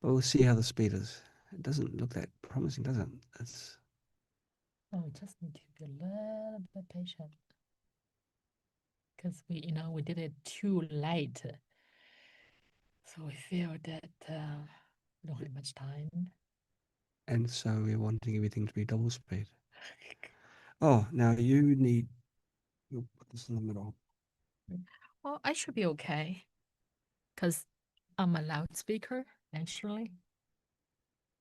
But we'll see how the speed is. It doesn't look that promising, does it? It's Oh, we just need to be a little bit patient because we did it too late. So we feel that we don't have much time. and so we're wanting everything to be double speed. Oh, now you'll put this in the middle. Well, I should be okay because I'm a loudspeaker naturally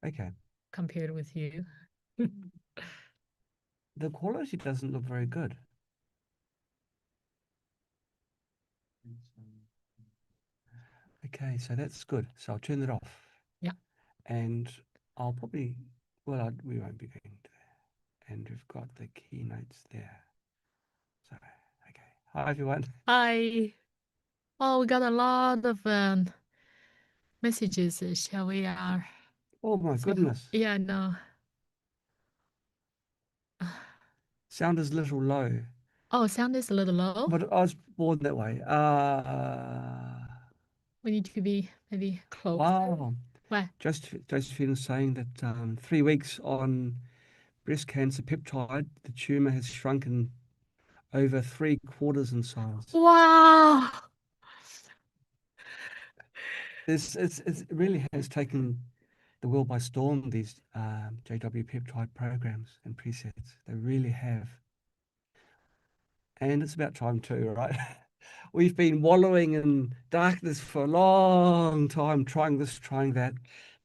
Okay. compared with you. The quality doesn't look very good. Okay, so that's good. So I'll turn that off. Yeah. And I'll probably, we won't be going to. And we've got the keynotes there. So, okay. Hi, everyone. Hi. Oh, we got a lot of messages. Shall we? Oh, my goodness. Yeah, no. Sound is a little low. Oh, sound is a little low. But I was born that way. We need to be maybe close. Wow. What? Josephine is saying that 3 weeks on breast cancer peptide, the tumor has shrunken over 3/4 in size. Wow. It really has taken the world by storm, these JW peptide programs and presets. They really have. And it's about time too, right? We've been wallowing in darkness for a long time, trying this, trying that.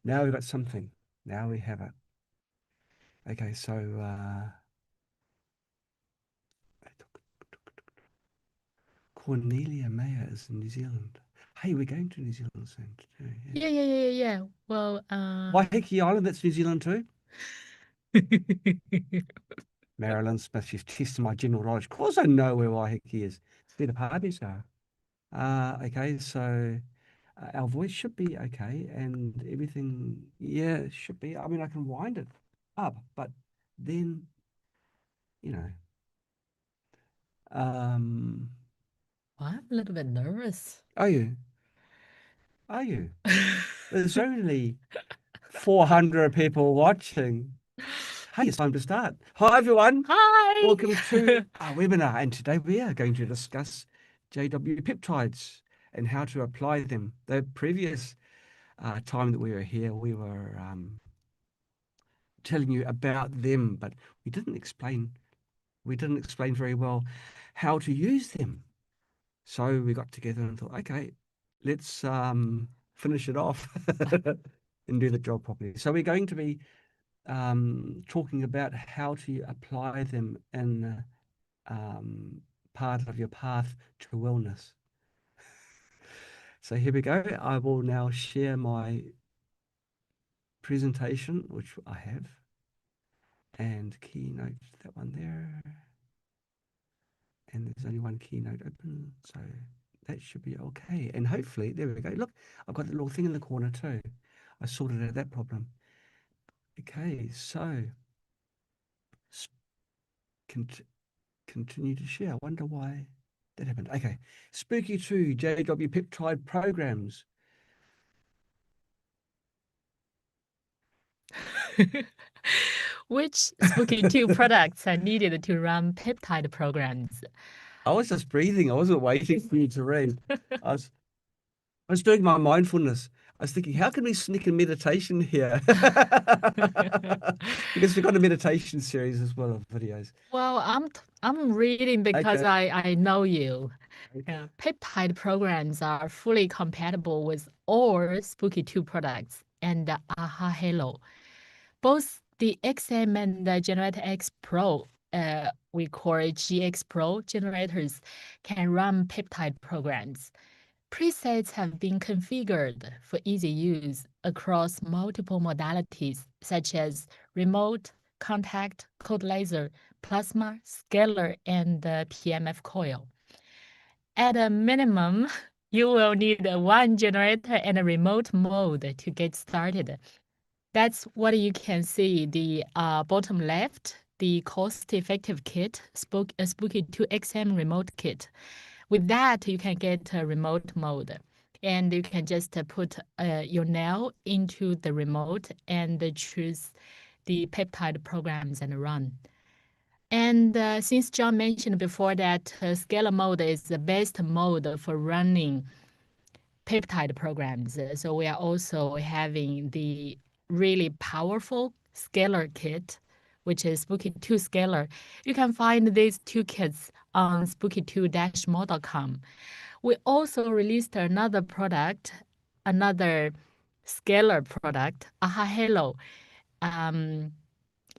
Now we've got something. Now we have it. Okay, so Cornelia Mayer is in New Zealand. Hey, we're going to New Zealand soon too. Yeah. Well, Waiheke Island, that's New Zealand too. Marilyn Smith, she's testing my general knowledge. Of course I know where Waiheke is. It's where the parties are. Okay, so our voice should be okay and everything, yeah, it should be. I mean, I can wind it up, but then, you know, um, I'm a little bit nervous. are you? Are you? There's only 400 people watching. Hey, it's time to start. Hi, everyone. Hi. Welcome to our webinar. And today we are going to discuss JW peptides and how to apply them. The previous time that we were here, we were telling you about them, but we didn't explain very well how to use them. So we got together and thought, okay, let's finish it off and do the job properly. So we're going to be talking about how to apply them in part of your path to wellness. So here we go. I will now share my presentation, which I have, and keynote, that one there. And there's only one keynote open, so that should be okay. And hopefully, there we go. Look, I've got the little thing in the corner too. I sorted out that problem. Okay, so continue to share. I wonder why that happened. Okay, Spooky2 JW Peptide Programs. Which Spooky2 products are needed to run peptide programs? I was just breathing. I wasn't waiting for you to read. I was doing my mindfulness. I was thinking, how can we sneak in meditation here? Because we've got a meditation series as well of videos. Well, I'm reading because Okay. I know you. Yeah, peptide programs are fully compatible with all Spooky2 products and the AHA Halo. Both the XM and the Generator X Pro, we call it GX Pro generators, can run peptide programs. Presets have been configured for easy use across multiple modalities such as remote, contact, cold laser, plasma, scalar, and the PMF coil. At a minimum, you will need one generator and a remote mode to get started. That's what you can see, the bottom left, the cost-effective kit, Spooky2 XM remote kit. With that, you can get a remote mode. and you can just put your nail into the remote and choose the peptide programs and run. And since John mentioned before that scalar mode is the best mode for running peptide programs, so we are also having the really powerful scalar kit, which is Spooky2 Scalar. You can find these two kits on spooky2-more.com. We also released another product, another scalar product, Aha Halo.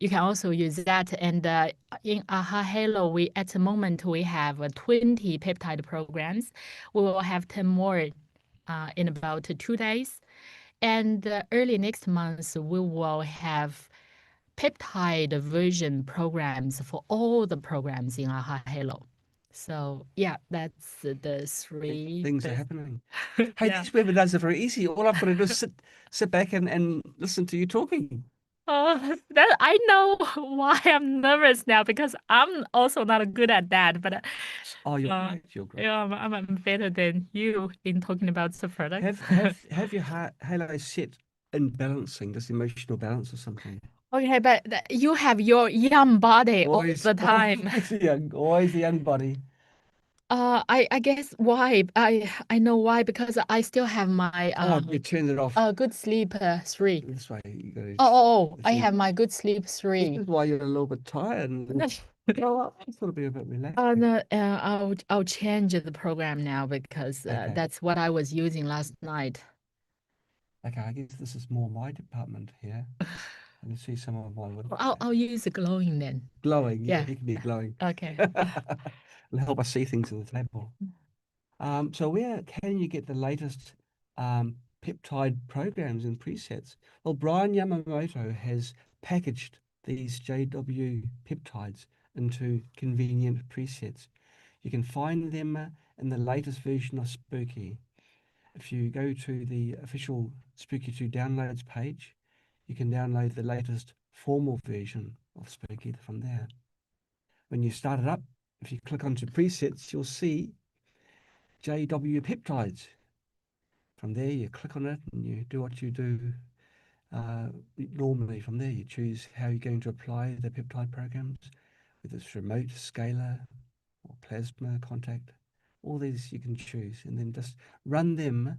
You can also use that. And in Aha Halo, at the moment we have 20 peptide programs. We will have 10 more in about 2 days. And early next month, we will have peptide version programs for all the programs in Aha Halo. So yeah, that's the three Things are happening. Hey, yeah. these webinars are very easy. All I've got to do is sit back and listen to you talking. Oh, that I know why I'm nervous now because I'm also not good at that. But Oh, you're great. You're great. yeah, I'm better than you in talking about the product. Have your halo set in balancing, this emotional balance or something? Okay, but you have your young body all Always, the time. always the young body. I guess why I know why because I still have my Oh, you turned it off good sleep 3. this way. You got to. I See, have my good sleep this 3. is why you're a little bit tired. Well, I thought it'd be a bit relaxed. No, I'll change the program now because Okay. that's what I was using last night. Okay, I guess this is more my department here. I can see some of my work. I'll use the glowing then. Glowing, yeah, Yeah. it can be glowing. Okay. It'll help us see things on the table. So where can you get the latest peptide programs and presets? Well, Brian Yamamoto has packaged these JW peptides into convenient presets. You can find them in the latest version of Spooky. If you go to the official Spooky2 downloads page, you can download the latest formal version of Spooky from there. When you start it up, if you click onto presets, you'll see JW peptides. From there, you click on it and you do what you do normally. From there, you choose how you're going to apply the peptide programs, whether it's remote, scalar, or plasma contact. All these you can choose, and then just run them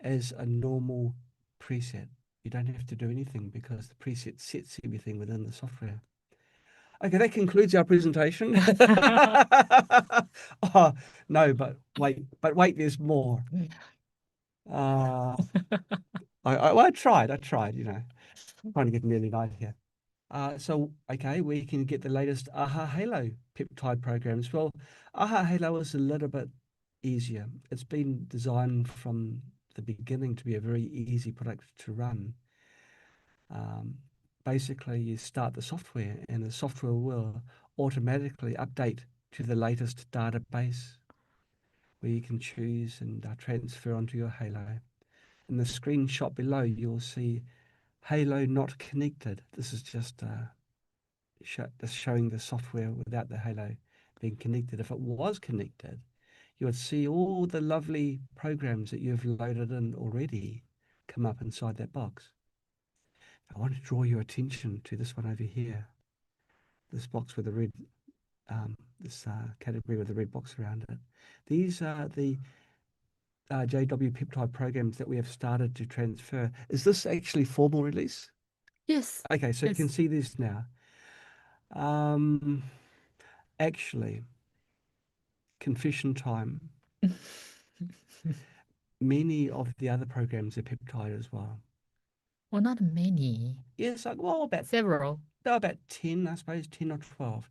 as a normal preset. You don't have to do anything because the preset sets everything within the software. Okay, that concludes our presentation. Oh, no, but wait, there's more. Uh, I tried, trying to get an early night here. So, okay, we can get the latest Aha Halo peptide programs. Well, Aha Halo is a little bit easier. It's been designed from the beginning to be a very easy product to run. Basically, you start the software and the software will automatically update to the latest database where you can choose and transfer onto your Halo. In the screenshot below, you'll see Halo not connected. This is just showing the software without the Halo being connected. If it was connected, you would see all the lovely programs that you've loaded in already come up inside that box. I want to draw your attention to this one over here. This box with the red, category with the red box around it. These are the JW peptide programs that we have started to transfer. Is this actually formal release? Yes. Okay, so you can see this now. Actually, confession time. Many of the other programs are peptide as well. Well, not many. Yes, well, about Several. about 10, I suppose, 10 or 12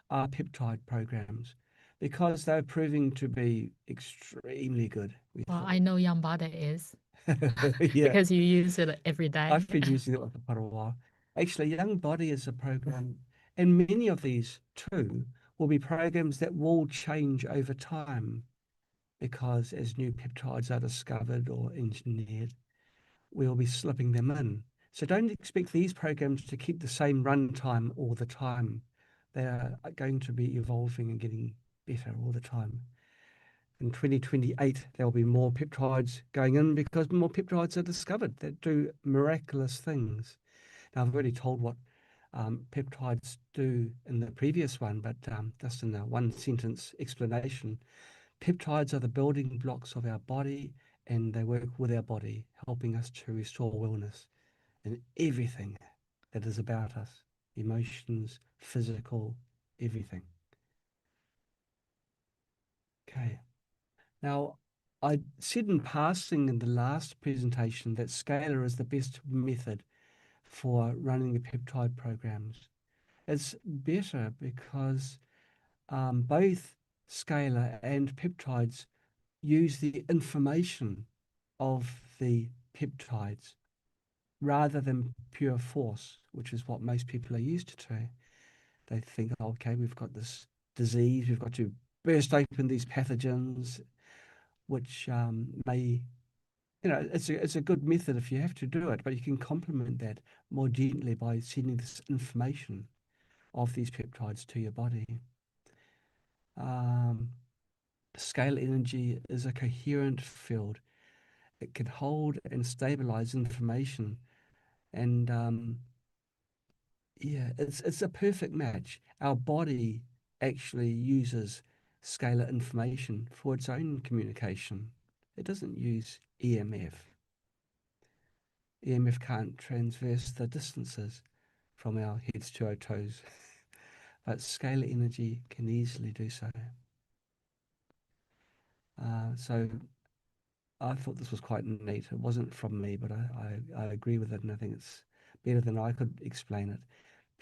are peptide programs because they're proving to be extremely good. Well, I know Young Bada is Yeah, because you use it every day. I've been using it for quite a while. Actually, Young Body is a program, and many of these too will be programs that will change over time because as new peptides are discovered or engineered, we'll be slipping them in. So don't expect these programs to keep the same runtime all the time. They are going to be evolving and getting better all the time. in 2028, there'll be more peptides going in because more peptides are discovered that do miraculous things. Now, I've already told what peptides do in the previous one, but just in a one sentence explanation, peptides are the building blocks of our body and they work with our body, helping us to restore wellness in everything that is about us, emotions, physical, everything. Okay. Now, I said in passing in the last presentation that scalar is the best method for running the peptide programs. It's better because both scalar and peptides use the information of the peptides rather than pure force, which is what most people are used to. They think, okay, we've got this disease, we've got to burst open these pathogens, which may, it's a good method if you have to do it, but you can complement that more gently by sending this information of these peptides to your body. Scalar energy is a coherent field. It can hold and stabilize information, and yeah, it's a perfect match. Our body actually uses scalar information for its own communication. It doesn't use EMF. EMF can't transverse the distances from our heads to our toes, but scalar energy can easily do so. So I thought this was quite neat. It wasn't from me, but I agree with it, and I think it's better than I could explain it.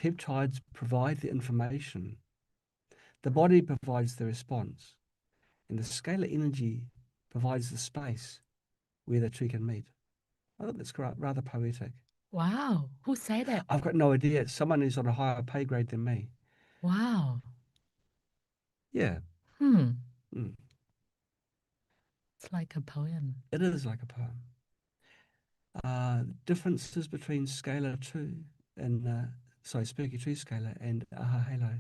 Peptides provide the information. The body provides the response, and the scalar energy provides the space where the two can meet. I thought that's rather poetic. Wow. Who said it? I've got no idea. It's someone who's on a higher pay grade than me. Wow. Yeah. Hmm. Mm. It's like a poem. It is like a poem. Differences between Scalar 2 and, Spooky2 Scalar and Aha Halo.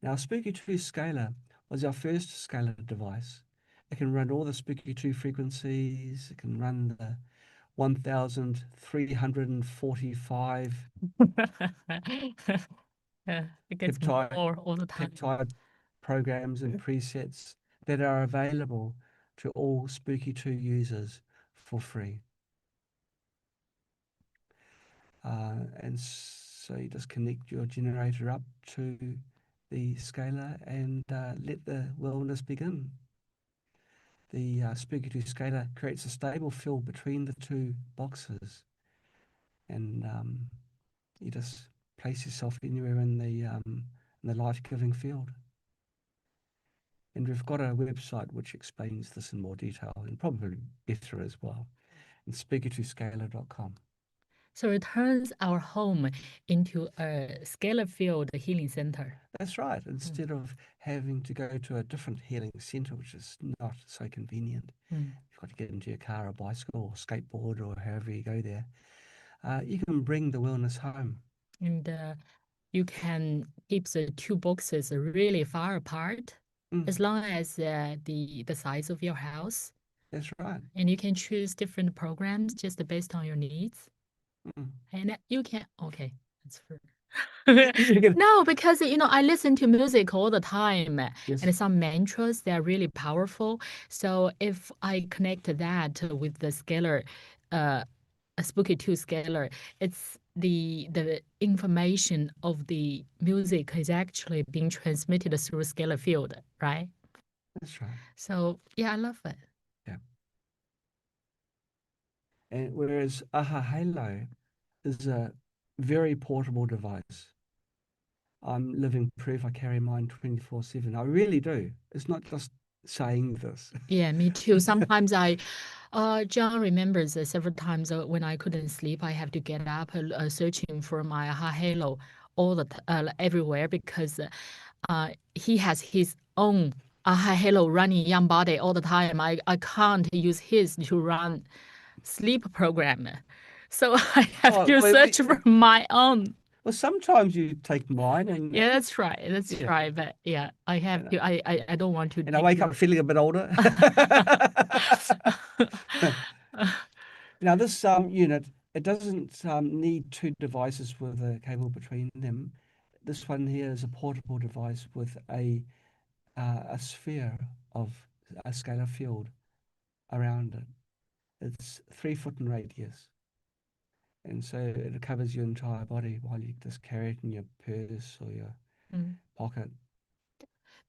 Now, Spooky2 Scalar was our first scalar device. It can run all the Spooky2 frequencies. It can run the 1,345 It gets peptide more all the time. peptide programs and presets that are available to all Spooky2 users for free. And so you just connect your generator up to the scalar and let the wellness begin. The Spooky2 scalar creates a stable field between the two boxes, and you just place yourself anywhere in the life-giving field. And we've got a website which explains this in more detail and probably better as well. It's spooky2scalar.com. So it turns our home into a scalar field healing center. That's right. Instead of having to go to a different healing center, which is not so convenient, you've got to get into your car or bicycle or skateboard or however you go there. You can bring the wellness home. And you can keep the two boxes really far apart as long as the size of your house. That's right. And you can choose different programs just based on your needs. And you can, okay, that's for. No, because I listen to music all the time, Yes. and some mantras, they're really powerful. So if I connect that with the scalar, a Spooky2 scalar, it's the information of the music is actually being transmitted through scalar field, right? That's right. So yeah, I love it. Yeah. And whereas Aha Halo is a very portable device. I'm living proof I carry mine 24/7. I really do. It's not just saying this. Yeah, me too. Sometimes John remembers several times when I couldn't sleep, I have to get up searching for my Aha Halo everywhere because he has his own Aha Halo running Young Body all the time. I can't use his to run sleep program. So I have to search for my own. Well, sometimes you take mine and Yeah, that's right. That's yeah, right. But yeah, I have and, to. I don't want to I take wake up your. feeling a bit older. Now this unit, it doesn't need two devices with a cable between them. This one here is a portable device with a sphere of a scalar field around it. It's 3 foot in radius, and so it covers your entire body while you just carry it in your purse or your Mm. pocket.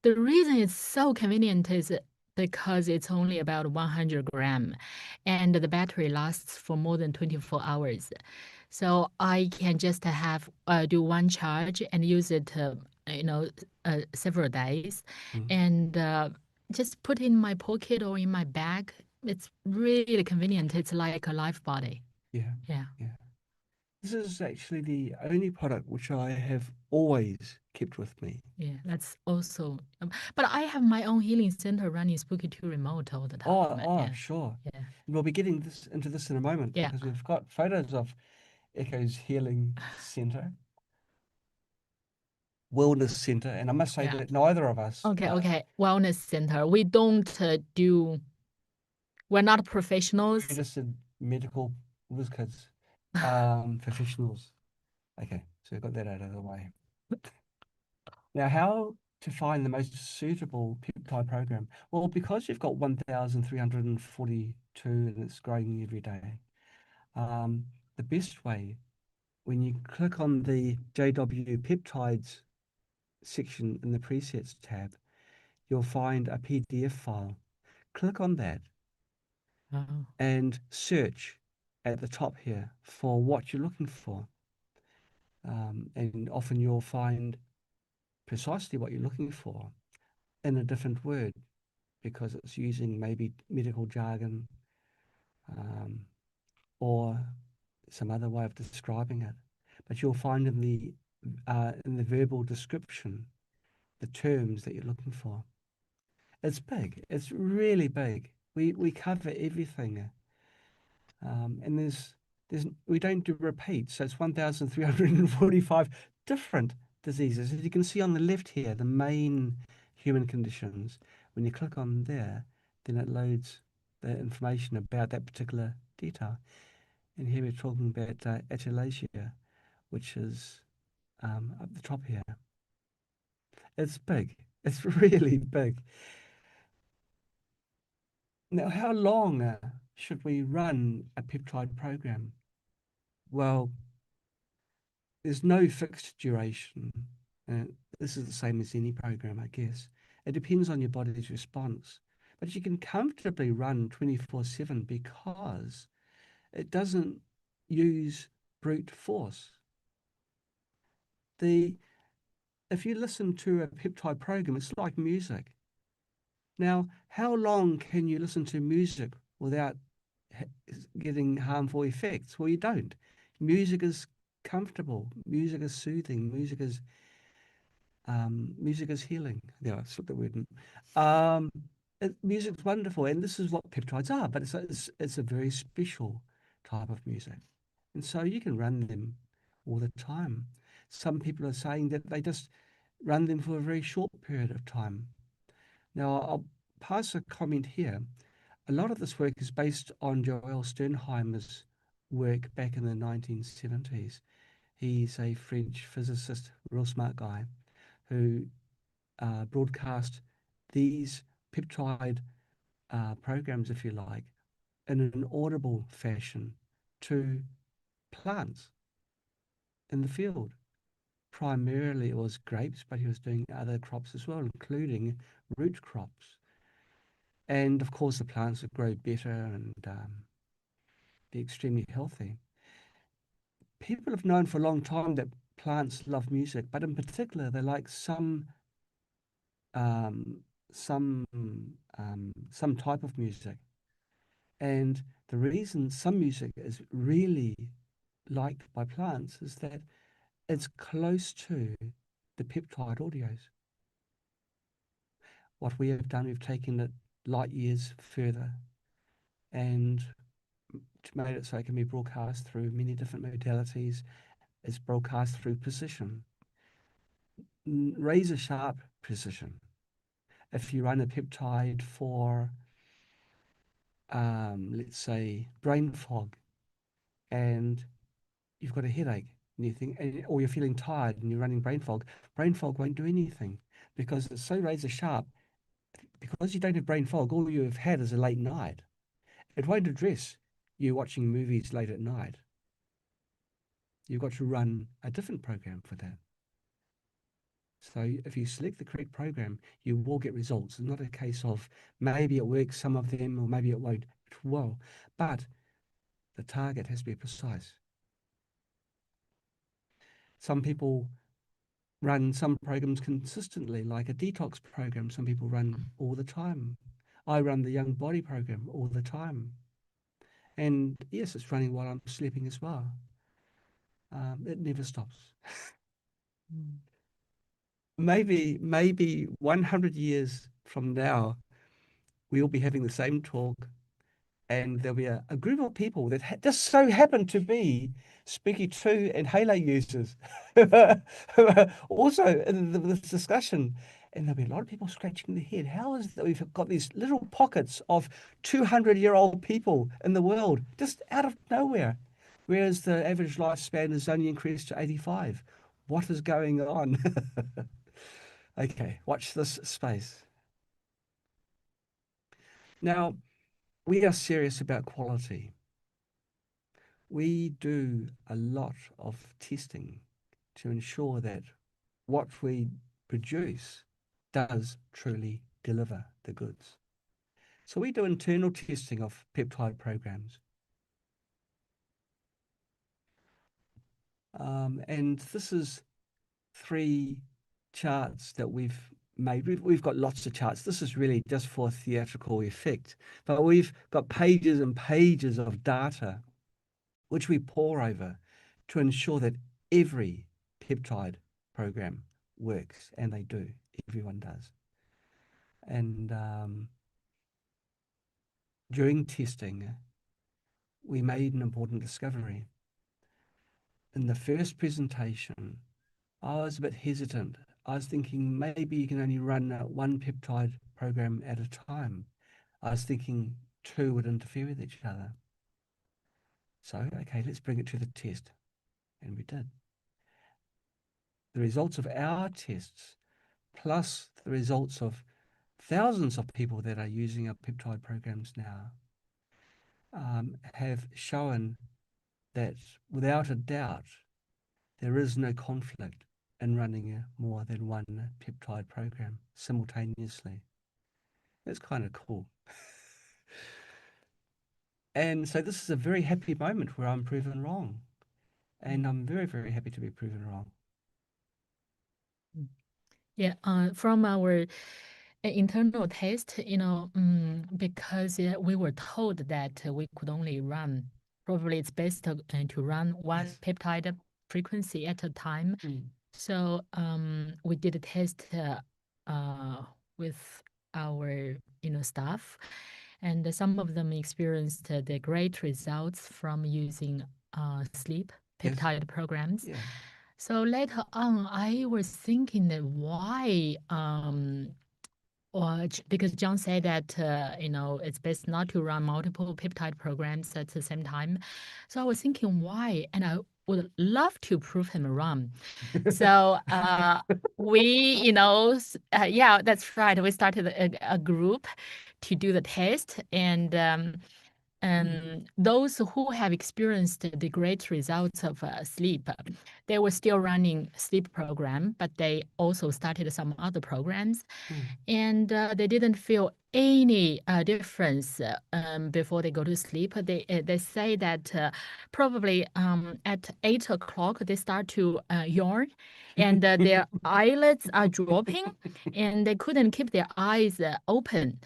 The reason it's so convenient is because it's only about 100 gram, and the battery lasts for more than 24 hours. So I can just have do one charge and use it, several days, Mm. and just put in my pocket or in my bag. It's really convenient. It's like a life body. Yeah, Yeah. yeah. This is actually the only product which I have always kept with me. Yeah, that's also. But I have my own healing center running Spooky2 remote all the time. Oh, Yeah, sure. yeah, And we'll be getting this into this in a moment yeah, because we've got photos of Echo's Healing Center, Wellness Center, and I must say yeah. that neither of us Okay, are okay. Wellness center. We don't do. We're not professionals. registered medical whiz kids, professionals. Okay, so we've got that out of the way. Now, how to find the most suitable peptide program? Well, because you've got 1,342 and it's growing every day, the best way, when you click on the JW peptides section in the presets tab, you'll find a PDF file. Click on that Oh, and search at the top here for what you're looking for. And often you'll find precisely what you're looking for in a different word because it's using maybe medical jargon um, or some other way of describing it. But you'll find in the verbal description the terms that you're looking for. It's big. It's really big. We cover everything, and there's we don't do repeats. So it's 1,345 different diseases. As you can see on the left here, the main human conditions. When you click on there, then it loads the information about that particular detail. And here we're talking about achalasia, which is up the top here. It's big. It's really big. Now, how long should we run a peptide program? Well, there's no fixed duration. Uh, this is the same as any program, I guess. It depends on your body's response. But you can comfortably run 24/7 because it doesn't use brute force. If you listen to a peptide program, it's like music. Now, how long can you listen to music without getting harmful effects? Well, you don't. Music is comfortable. Music is soothing. Music is healing. Yeah, I slipped the word in. Um, music's wonderful, and this is what peptides are. But it's a very special type of music, and so you can run them all the time. Some people are saying that they just run them for a very short period of time. Now, I'll pass a comment here. A lot of this work is based on Joel Sternheimer's work back in the 1970s. He's a French physicist, real smart guy, who broadcast these peptide programs, if you like, in an audible fashion to plants in the field. Primarily it was grapes, but he was doing other crops as well, including root crops. And of course, the plants would grow better and be extremely healthy. People have known for a long time that plants love music, but in particular, they like um, some some type of music. And the reason some music is really liked by plants is that it's close to the peptide audios. What we have done, we've taken it light years further and made it so it can be broadcast through many different modalities It's broadcast through precision, razor sharp precision. If you run a peptide for, let's say, brain fog, and you've got a headache, and you think, or you're feeling tired and you're running brain fog won't do anything because it's so razor sharp. Because you don't have brain fog, all you have had is a late night. It won't address you watching movies late at night. You've got to run a different program for that. So if you select the correct program, you will get results. It's not a case of maybe it works, some of them, or maybe it won't. It will. But the target has to be precise. Some people run some programs consistently, like a detox program. Some people run all the time. I run the Young Body program all the time. And yes, it's running while I'm sleeping as well. It never stops. Maybe 100 years from now, we'll be having the same talk, and there'll be a group of people that just so happen to be Spooky2 and Halo users also in this discussion. And there'll be a lot of people scratching their head. How is it that we've got these little pockets of 200-year-old people in the world just out of nowhere, whereas the average lifespan is only increased to 85? What is going on? Okay, watch this space. Now, we are serious about quality. We do a lot of testing to ensure that what we produce does truly deliver the goods. So we do internal testing of peptide programs. And this is 3 charts that we've made. We've got lots of charts. This is really just for theatrical effect, but we've got pages and pages of data which we pore over to ensure that every peptide program works, and they do. Everyone does. And during testing, we made an important discovery. In the first presentation, I was a bit hesitant. I was thinking maybe you can only run one peptide program at a time. I was thinking 2 would interfere with each other. So, okay, let's bring it to the test. And we did. The results of our tests, plus the results of thousands of people that are using our peptide programs now, have shown that without a doubt, there is no conflict in running more than one peptide program simultaneously. That's kind of cool. And so this is a very happy moment where I'm proven wrong. And I'm very, very happy to be proven wrong. Yeah, from our internal test, because we were told that we could only run, probably it's best to run one Yes. peptide frequency at a time. Mm. So we did a test with our staff, and some of them experienced the great results from using sleep Yes. peptide programs. Yeah. So later on, I was thinking that why, or because John said that it's best not to run multiple peptide programs at the same time. So I was thinking why, and I would love to prove him wrong. So yeah, that's right. We started a group to do the test, and those who have experienced the great results of sleep, they were still running sleep program, but they also started some other programs, and they didn't feel any difference before they go to sleep. They say that probably at 8 o'clock they start to yawn, and their eyelids are dropping, and they couldn't keep their eyes open,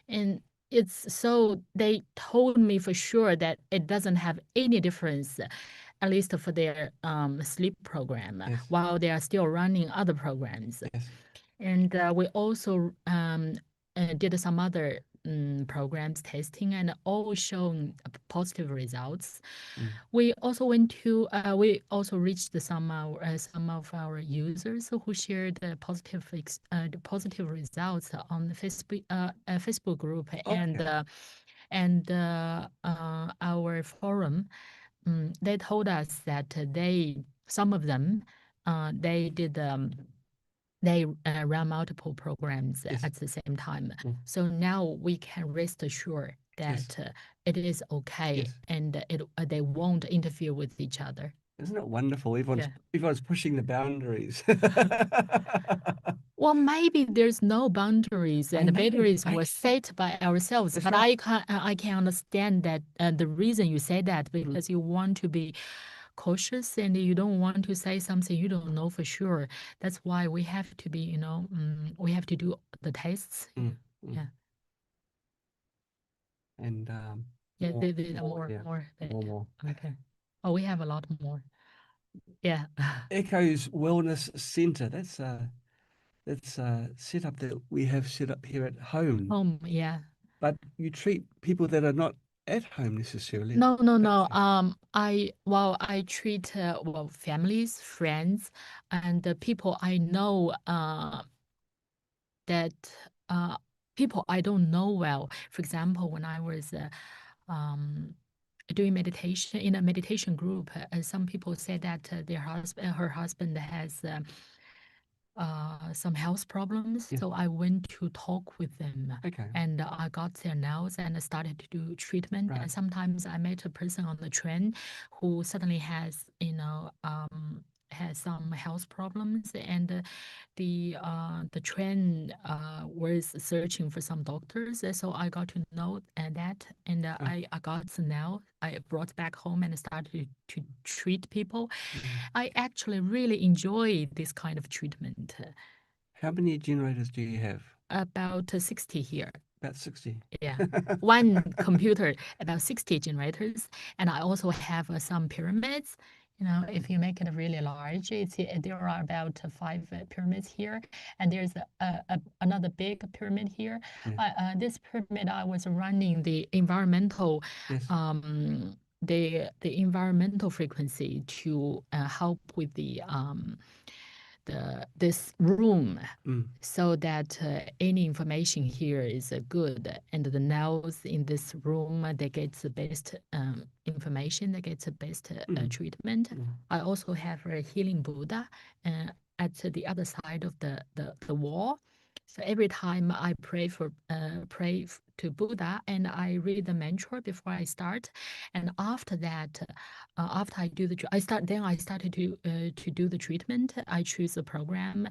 and so they told me for sure that it doesn't have any difference, at least for their sleep program, Yes. while they are still running other programs. Yes. And we also did some other programs testing and all shown positive results. Mm. We also reached some of our users who shared the positive results on the Facebook group Okay. and our forum. They told us that some of them they did they run multiple programs Yes. at the same time. Mm. So now we can rest assured Yes. that it is okay Yes. and they won't interfere with each other. Isn't it wonderful? Yeah. Everyone's pushing the boundaries. Well, maybe there's no boundaries I and the know. boundaries were set by ourselves. That's But right. I can understand that the reason you say that because you want to be cautious and you don't want to say something you don't know for sure. That's why we have to be, we have to do the tests. Mm, mm. Yeah. And Yeah, more, there are yeah, more. more. Okay. Oh, we have a lot more. Yeah. Echo's Wellness Center. That's a setup that we have set up here at home. Yeah. But you treat people that are not at home necessarily. No, no, no. Okay. I treat families, friends, and the people I know. That people I don't know well. For example, when I was um, doing meditation in a meditation group, some people said that her husband has some health problems. Yes. So I went to talk with them. Okay. And I got their notes and I started to do treatment. Right. And sometimes I met a person on the train who suddenly has some health problems, and the train was searching for some doctors. So I got to know that, and Oh. I got the now. I brought back home and started to treat people. Mm. I actually really enjoy this kind of treatment. How many generators do you have? About 60 here. About 60. Yeah. One computer, about 60 generators. And I also have some pyramids. If you make it really large, there are about 5 pyramids here. And there's another big pyramid here. Yeah. This pyramid, I was running the environmental Yes. the environmental frequency to help with this room, so that any information here is good, and the nodes in this room they get the best information, they get the best treatment. I also have a healing Buddha at the other side of the wall. So every time I pray to Buddha and I read the mantra before I start, and after that, after I do I started to do the treatment. I choose the program,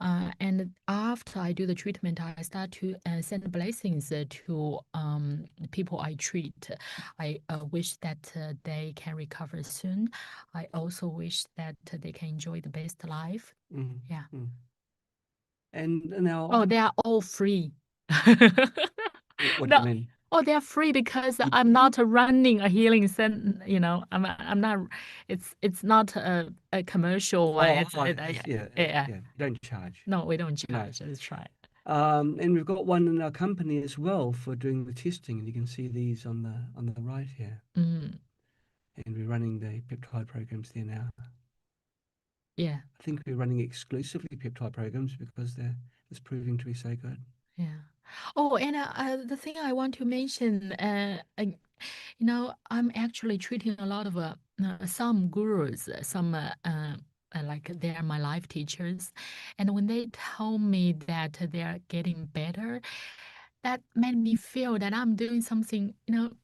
and after I do the treatment, I start to send blessings to the people I treat. I wish that they can recover soon. I also wish that they can enjoy the best life. Yeah. And now, Oh, they are all free. what do No. you mean? Oh, they're free because I'm not running a healing center. I'm not. It's not a commercial one. Yeah. You don't charge. No, we don't No. charge. Let's try. And we've got one in our company as well for doing the testing, and you can see these on the right here. Mm. And we're running the peptide programs there now. Yeah. I think we're running exclusively peptide programs because it's proving to be so good. Yeah. Oh, and the thing I want to mention, I'm actually treating a lot of some gurus, some like they are my life teachers, and when they tell me that they are getting better, that made me feel that I'm doing something,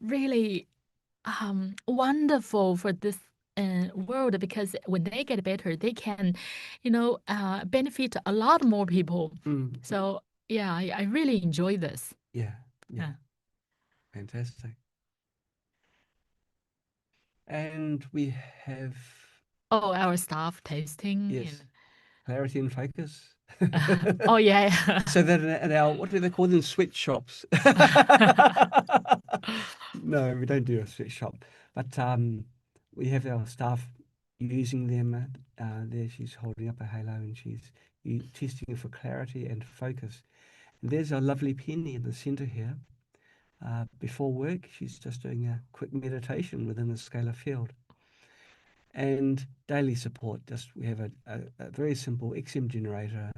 really wonderful for this world, because when they get better, they can, benefit a lot more people. So yeah, I really enjoy this. Yeah. Fantastic. And we have our staff tasting. yes, clarity and focus. Oh yeah. So that in our, what do they call them, sweatshops? No, we don't do a sweatshop, but we have our staff using them. There, she's holding up a halo and she's testing for clarity and focus. And there's our lovely Penny in the center here. Before work, she's just doing a quick meditation within the scalar field. And daily support, just we have a very simple XM generator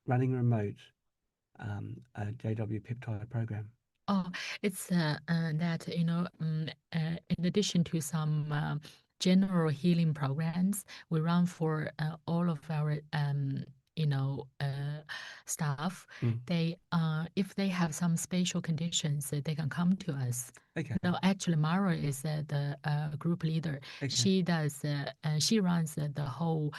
running remote, a JW peptide program. Oh, it's that, in addition to some general healing programs, we run for all of our, staff. Mm. They, if they have some special conditions, they can come to us. Okay, No, actually, Mara is the group leader. okay, She runs the whole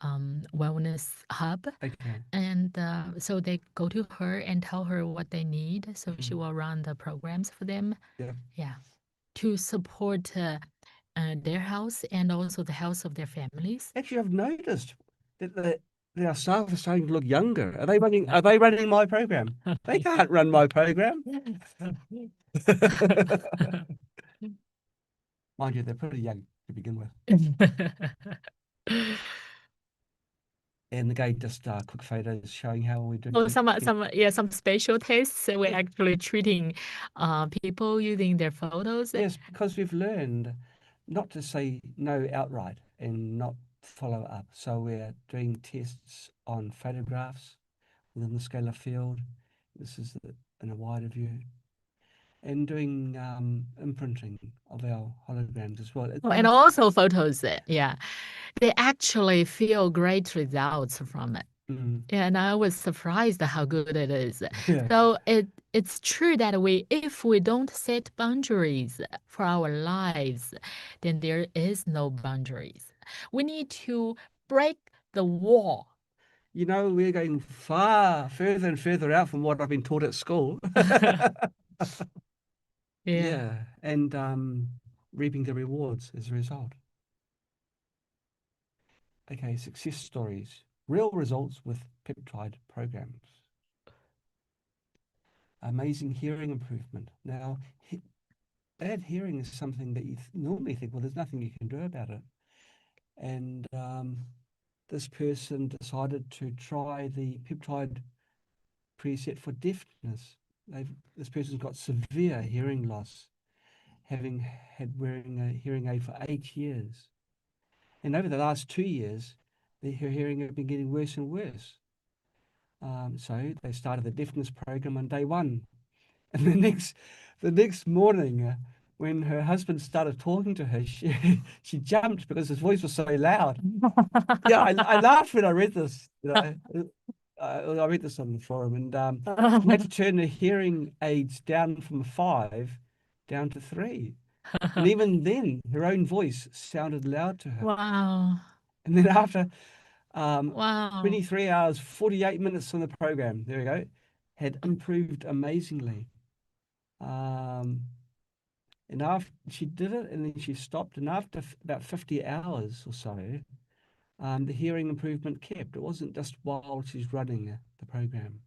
wellness hub. okay. And so they go to her and tell her what they need. So she Mm. will run the programs for them. Yeah. Yeah. To support their health and also the health of their families. Actually, I've noticed that our staff are starting to look younger. Are they running my program? They can't run my program. Mind you, they're pretty young to begin with. And the guy just quick photos showing how we're doing. Oh, some special tests. So we're actually treating people using their photos. Yes, because we've learned not to say no outright and not follow up. So we're doing tests on photographs within the scalar field. This is in a wider view. And doing imprinting of our holograms as well. Oh, and also photos. Yeah. They actually feel great results from it. Mm, And I was surprised how good it is. yeah. So it's true that if we don't set boundaries for our lives, then there is no boundaries. We need to break the wall. You know, we're going far further and further out from what I've been taught at school. Yeah. Yeah, and reaping the rewards as a result. Okay, success stories. Real results with peptide programs. Amazing hearing improvement. Now, bad hearing is something that you normally think, well, there's nothing you can do about it. And this person decided to try the peptide preset for deafness. This person's got severe hearing loss, having had wearing a hearing aid for 8 years. And over the last 2 years, her hearing had been getting worse and worse. So they started the deafness program on day one. And the next morning, when her husband started talking to her, she jumped because his voice was so loud. Yeah, I laughed when I read this. I read this on the forum, and she had to turn her hearing aids down from 5 down to 3. And even then, her own voice sounded loud to her. Wow. And then after Wow. 23 hours, 48 minutes on the program, there we go, had improved amazingly. And after she did it, and then she stopped, and after about 50 hours or so, the hearing improvement kept. It wasn't just while she's running the program.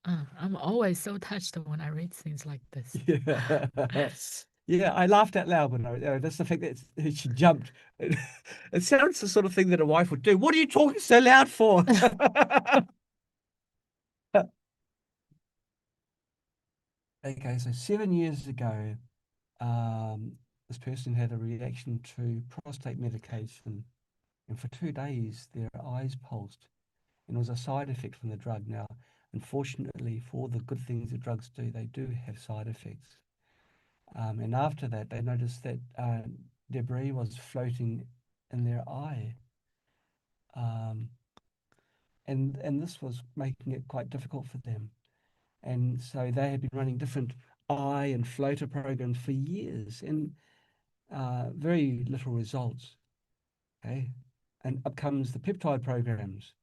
I'm always so touched when I read things like this. Yeah. Yeah, I laughed out loud when that's the fact that she jumped. It sounds the sort of thing that a wife would do. What are you talking so loud for? Okay, so 7 years ago, this person had a reaction to prostate medication, and for 2 days their eyes pulsed, and it was a side effect from the drug. Now, unfortunately, for all the good things the drugs do, they do have side effects. And after that, they noticed that debris was floating in their eye, um, and this was making it quite difficult for them. And so they had been running different eye and floater programs for years, and very little results. Okay, and up comes the peptide programs,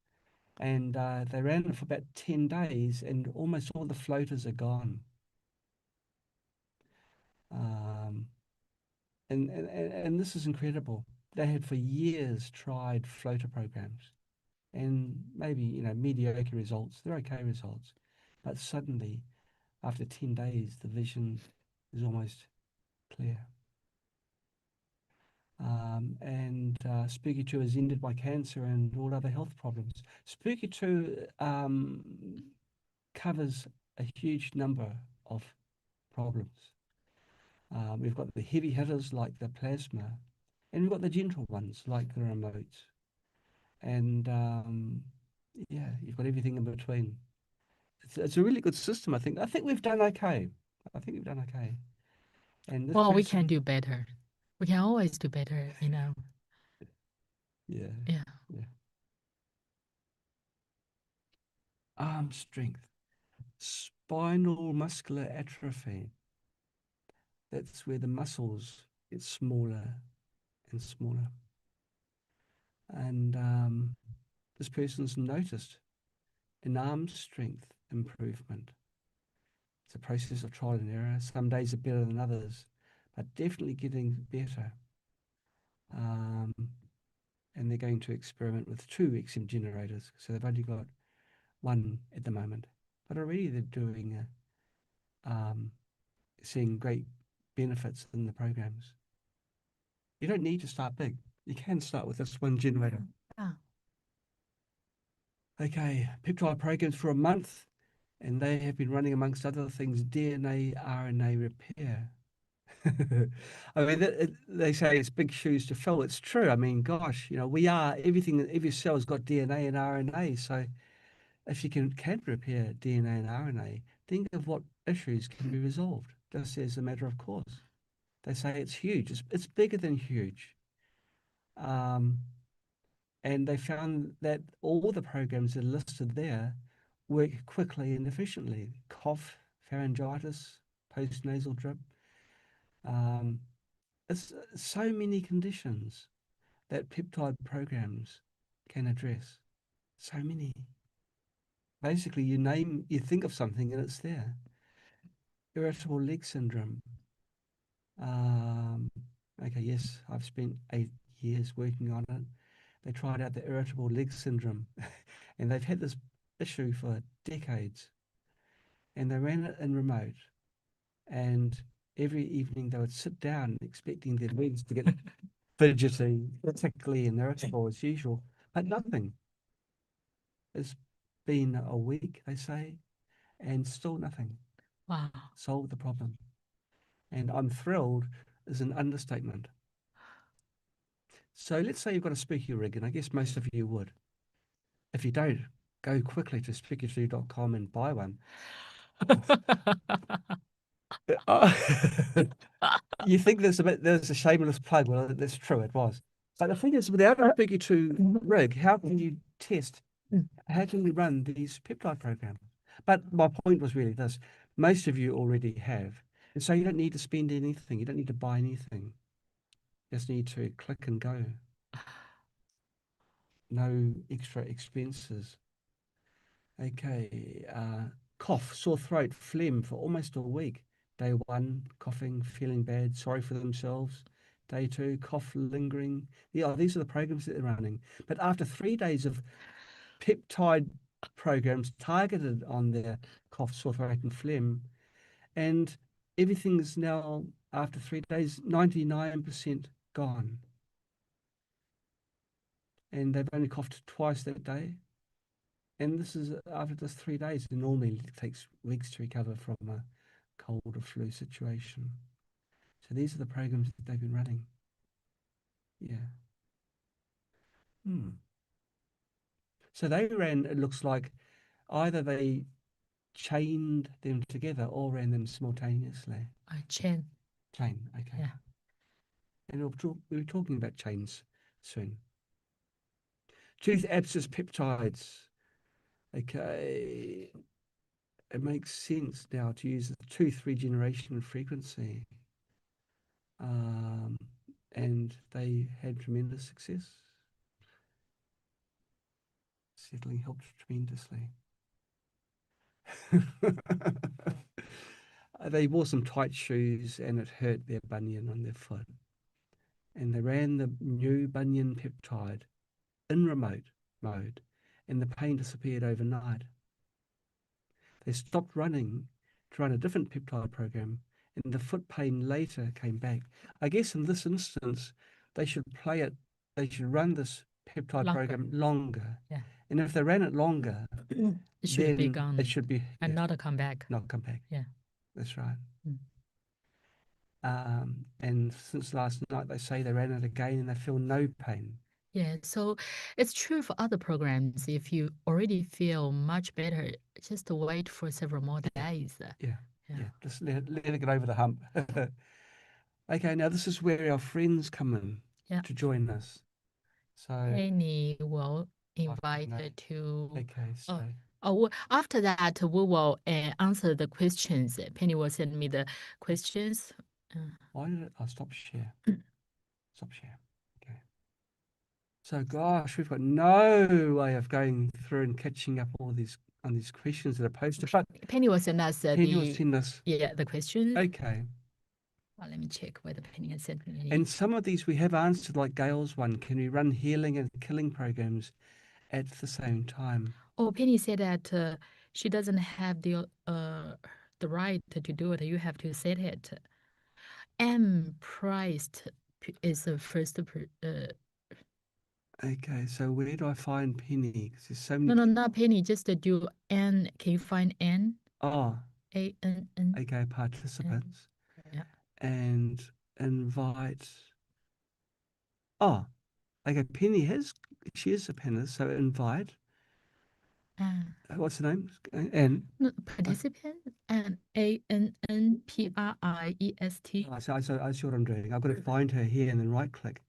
and they ran it for about 10 days, and almost all the floaters are gone. Um, and this is incredible. They had for years tried floater programs, and maybe mediocre results. They're okay results, but suddenly, after 10 days, the vision is almost clear. And Spooky2 is ended by cancer and all other health problems. Spooky2 covers a huge number of problems. We've got the heavy hitters like the plasma, and we've got the gentle ones like the remotes. And yeah, you've got everything in between. It's a really good system, I think. I think we've done okay. I think we've done okay. And this Well, we can person, do better. We can always do better, you know. yeah, Yeah. yeah. Arm strength, spinal muscular atrophy. That's where the muscles get smaller and smaller. And this person's noticed an arm strength improvement. It's a process of trial and error. Some days are better than others, but definitely getting better. Um, and they're going to experiment with 2 XM generators. So they've only got 1 at the moment, but already they're doing seeing great benefits in the programs. You don't need to start big. You can start with this 1 generator. Yeah. Okay, peptide programs for a month, and they have been running, amongst other things, DNA, RNA repair. I mean, they say it's big shoes to fill. It's true. I mean, gosh, we are everything. Every cell's got DNA and RNA. So if you can repair DNA and RNA, think of what issues can be resolved just as a matter of course. They say it's huge. It's bigger than huge. And they found that all the programs that are listed there work quickly and efficiently. Cough, pharyngitis, postnasal drip. Um, it's so many conditions that peptide programs can address. So many. Basically, you think of something and it's there. Irritable leg syndrome. Um, okay, yes, I've spent 8 years working on it. They tried out the irritable leg syndrome, and they've had this issue for decades. And they ran it in remote, and every evening they would sit down expecting their legs to get fidgety, tickly, and irritable as usual, but nothing. It's been a week, they say, and still nothing. Wow. Solved the problem. And I'm thrilled is an understatement. So let's say you've got a spooky rig, and I guess most of you would. If you don't, go quickly to spooky2.com and buy one. You think there's a shameless plug. Well, that's true, it was. But the thing is, without a Spooky2 rig, how can you test? How can you run these peptide programs? But my point was really this. Most of you already have. And so you don't need to spend anything. You don't need to buy anything. You just need to click and go. No extra expenses. Okay. Cough, sore throat, phlegm for almost a week. Day 1, coughing, feeling bad, sorry for themselves. Day 2, cough lingering. Yeah, these are the programs that they're running. But after 3 days of peptide programs targeted on their cough, sore throat, and phlegm, and everything's now, after 3 days, 99% gone. And they've only coughed twice that day. And this is after just 3 days. And normally it takes weeks to recover from a cold or flu situation. So these are the programs that they've been running. Yeah. So they ran, it looks like, either they chained them together or ran them simultaneously. Chain. Chain, okay. Yeah. And we'll be talking about chains soon. Tooth abscess peptides. Okay. It makes sense now to use the tooth regeneration frequency. And they had tremendous success. Settling helped tremendously. They wore some tight shoes and it hurt their bunion on their foot. And they ran the new bunion peptide in remote mode, and the pain disappeared overnight. They stopped running to run a different peptide program, and the foot pain later came back. I guess in this instance, they should run this peptide program longer. Yeah. And if they ran it longer, it should be then gone. it should be and not come back. not come back. Yeah. That's right. And since last night, they say they ran it again and they feel no pain. Yeah, so it's true for other programs. If you already feel much better, just wait for several more days. Yeah. Just let it get over the hump. Okay, now this is where our friends come in to join us. So Penny will invite no. to. Okay, so After that, we will answer the questions. Penny will send me the questions. why did it? I'll stop share. Stop share. Okay. So gosh, we've got no way of going through and catching up all these on these questions that are posted. But Penny will send us Penny will send us. the questions. Okay. Let me check whether Penny has sent me any. And some of these we have answered, like Gail's one. Can we run healing and killing programs at the same time? Oh, Penny said that she doesn't have the right to do it. You have to set it. M priced is the first. Okay, so where do I find Penny? Because there's so many. No, not Penny. Just do N. Can you find N? Oh, ANN. okay, participants. Yeah. And invite. Oh, okay, Penny she is a panelist, so invite. What's the name? And participant and ANNPRIEST. I see what I'm doing. I've got to find her here and then right click.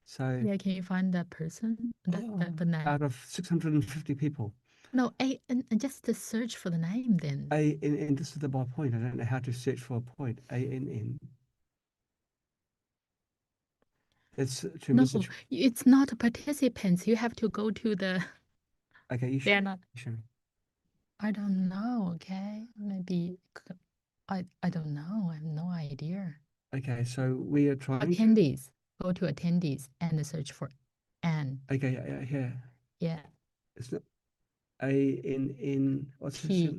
So Yeah, can you find that person? The name. Out of 650 people. No, just to search for the name then. And this is my point. I don't know how to search for a point. ANN. It's to message. It's not participants. You have to go to the. Okay, you should. They're not. I don't know. Okay, maybe. I don't know. I have no idea. Okay, so we are trying. Attendees. Go to attendees and search for Anne. Okay, here. Yeah. It's not ANN. What's this?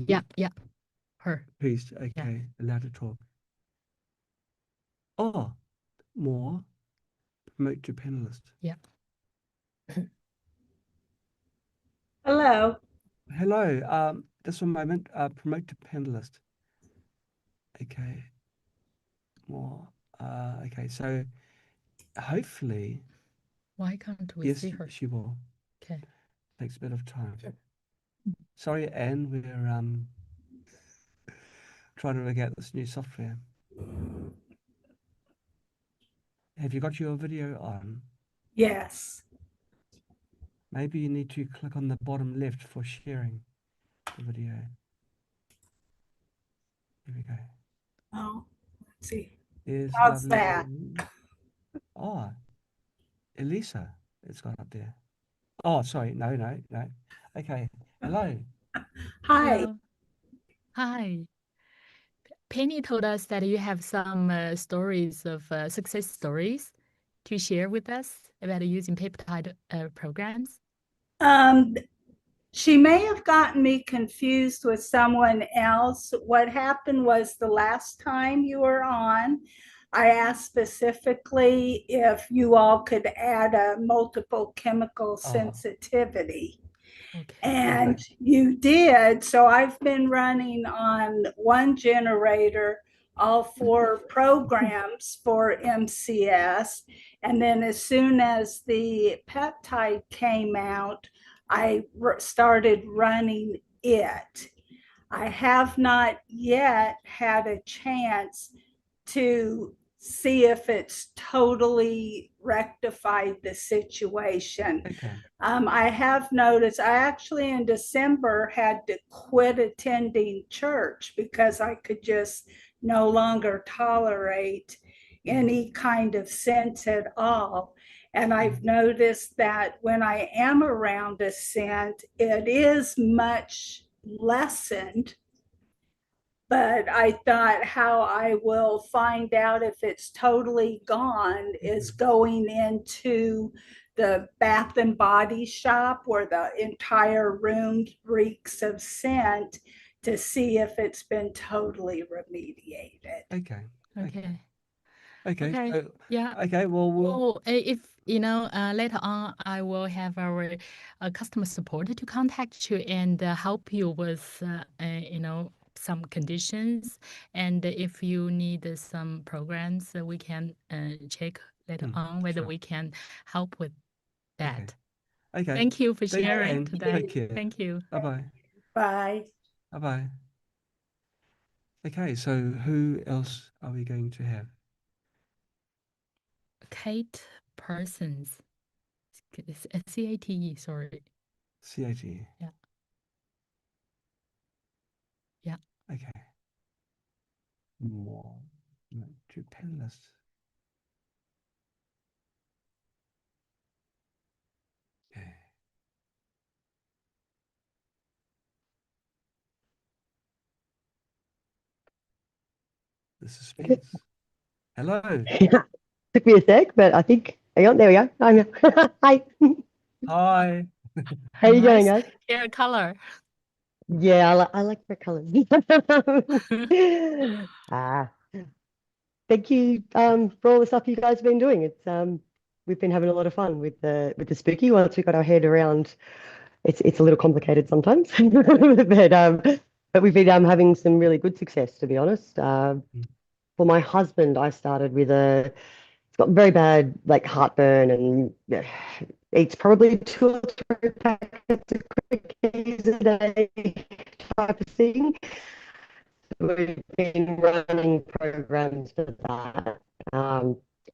Yeah. Her. Please. Okay, yeah. Allowed to talk. Oh, more. Promote to panelist. Yeah. Hello. Hello. Just one moment. Promote to panelist. Okay. More. Okay. So hopefully. Why can't we see her? Yes, she will. Okay. Takes a bit of time. Sorry, Anne. We're trying to work out this new software. Have you got your video on? Yes. Maybe you need to click on the bottom left for sharing the video. Here we go. Oh, let's see. There's How's that? Oh, Elisa, it's got up there. Oh, sorry. No. Okay. Hello. Hi. Hello. Hi. Penny told us that you have some stories of success stories to share with us about using peptide programs. She may have gotten me confused with someone else. What happened was the last time you were on, I asked specifically if you all could add a multiple chemical sensitivity. Okay. And you did. So I've been running on one generator, all 4 programs for MCS. And then as soon as the peptide came out, I started running it. I have not yet had a chance to see if it's totally rectified the situation. Okay. I have noticed, I actually in December had to quit attending church because I could just no longer tolerate any kind of scent at all. And I've noticed that when I am around a scent, it is much lessened. But I thought how I will find out if it's totally gone is going into the Bath and Body Shop where the entire room reeks of scent to see if it's been totally remediated. Okay. So, yeah. Okay. Well, if later on, I will have our customer support to contact you and help you with some conditions, and if you need some programs, we can check later on whether Sure. we can help with that. Okay. Thank you for Thank you, sharing Anne. today. Take care. Thank you. Bye-bye. Bye. Bye-bye. Okay, so who else are we going to have? Kate Parsons. It's CATE, sorry. CAT. Yeah. Yeah. Okay. More. No, 2 panelists. Okay. The suspense. Hello. Took me a sec, but I think, hang on, there we go. I'm here. Hi. Hi. How you going, Nice guys? hair color. Yeah, I like the colors. Ah, thank you for all the stuff you guys have been doing. It's we've been having a lot of fun with the spooky. Once we got our head around, it's a little complicated sometimes, but we've been having some really good success, to be honest. For my husband, I started with it's got very bad like heartburn and eats probably 2 or 3 packets of cookies a day type of thing. We've been running programs for that.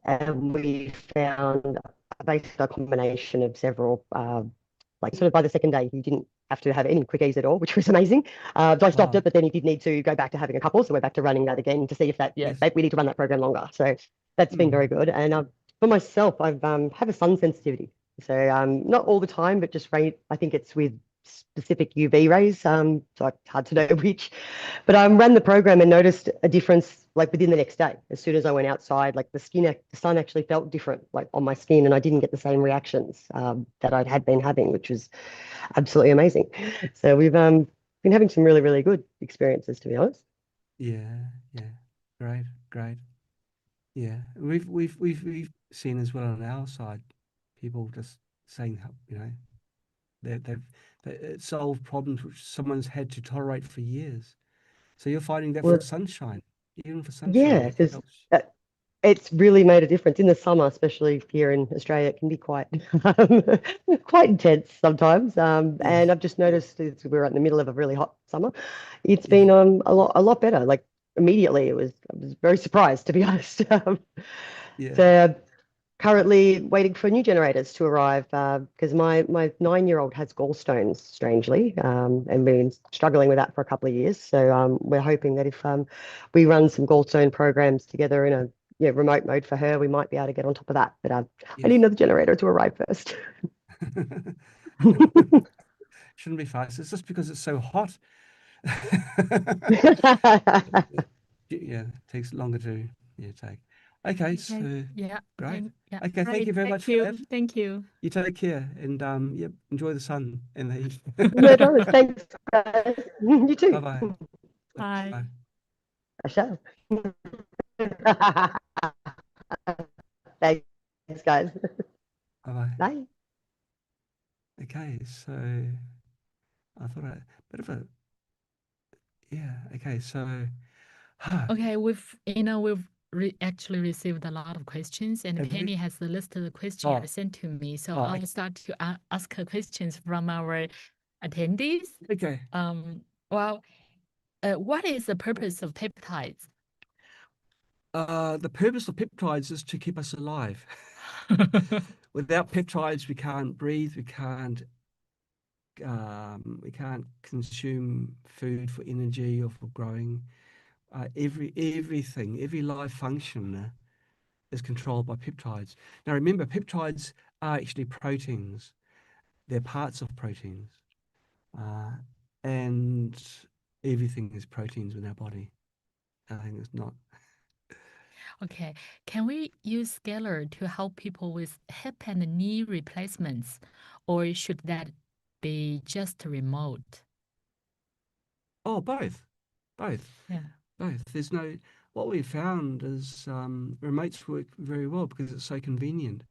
And we found basically a combination of several, like sort of by the second day, he didn't have to have any quickies at all, which was amazing. So I stopped Wow. it, but then he did need to go back to having a couple. So we're back to running that again to see if Yes. we need to run that program longer. So that's been very good. And for myself, I've have a sun sensitivity. So not all the time, but just I think it's with specific UV rays. So it's hard to know which. But I ran the program and noticed a difference like within the next day. As soon as I went outside, like the sun actually felt different, like on my skin, and I didn't get the same reactions that I had been having, which was absolutely amazing. So we've been having some really, really good experiences, to be honest. Yeah. Great. Yeah. We've seen as well on our side, people just saying, they've it solved problems which someone's had to tolerate for years. So you're finding that Well, for sunshine, even for sunshine, yeah, it because helps. it's really made a difference in the summer, especially here in Australia. It can be quite quite intense sometimes. And Yes. I've just noticed as we're in the middle of a really hot summer, it's Yes. been a lot better. Like immediately, I was very surprised, to be honest. Yeah. So currently waiting for new generators to arrive because my 9-year-old has gallstones, strangely, and been struggling with that for a couple of years. So we're hoping that if we run some gallstone programs together in a remote mode for her, we might be able to get on top of that. But I need Yes. another generator to arrive first. Shouldn't be fast. It's just because it's so hot. Yeah, it takes longer to take. Okay, so Yeah. great. Yeah. Okay, thank Great. you very Thank much for you. that. Thank you. You take care and yep, enjoy the sun and the heat. No dramas. Thanks, guys. You too. Bye-bye. Bye. Bye. I shall. Thanks, guys. Bye-bye. Bye. Okay, so I thought a bit of a okay, so Okay, we've actually received a lot of questions, and have Penny we has listed the questionnaire oh sent to me. So oh I'll start to ask her questions from our attendees. okay. Well, what is the purpose of peptides? The purpose of peptides is to keep us alive. Without peptides, we can't breathe, we can't consume food for energy or for growing. Everything, every life function is controlled by peptides. Now, remember, peptides are actually proteins. They're parts of proteins, and everything is proteins in our body. I think it's not. Okay, can we use scalar to help people with hip and knee replacements, or should that be just remote? Oh, both. Yeah. Both. There's no. What we found is remotes work very well because it's so convenient.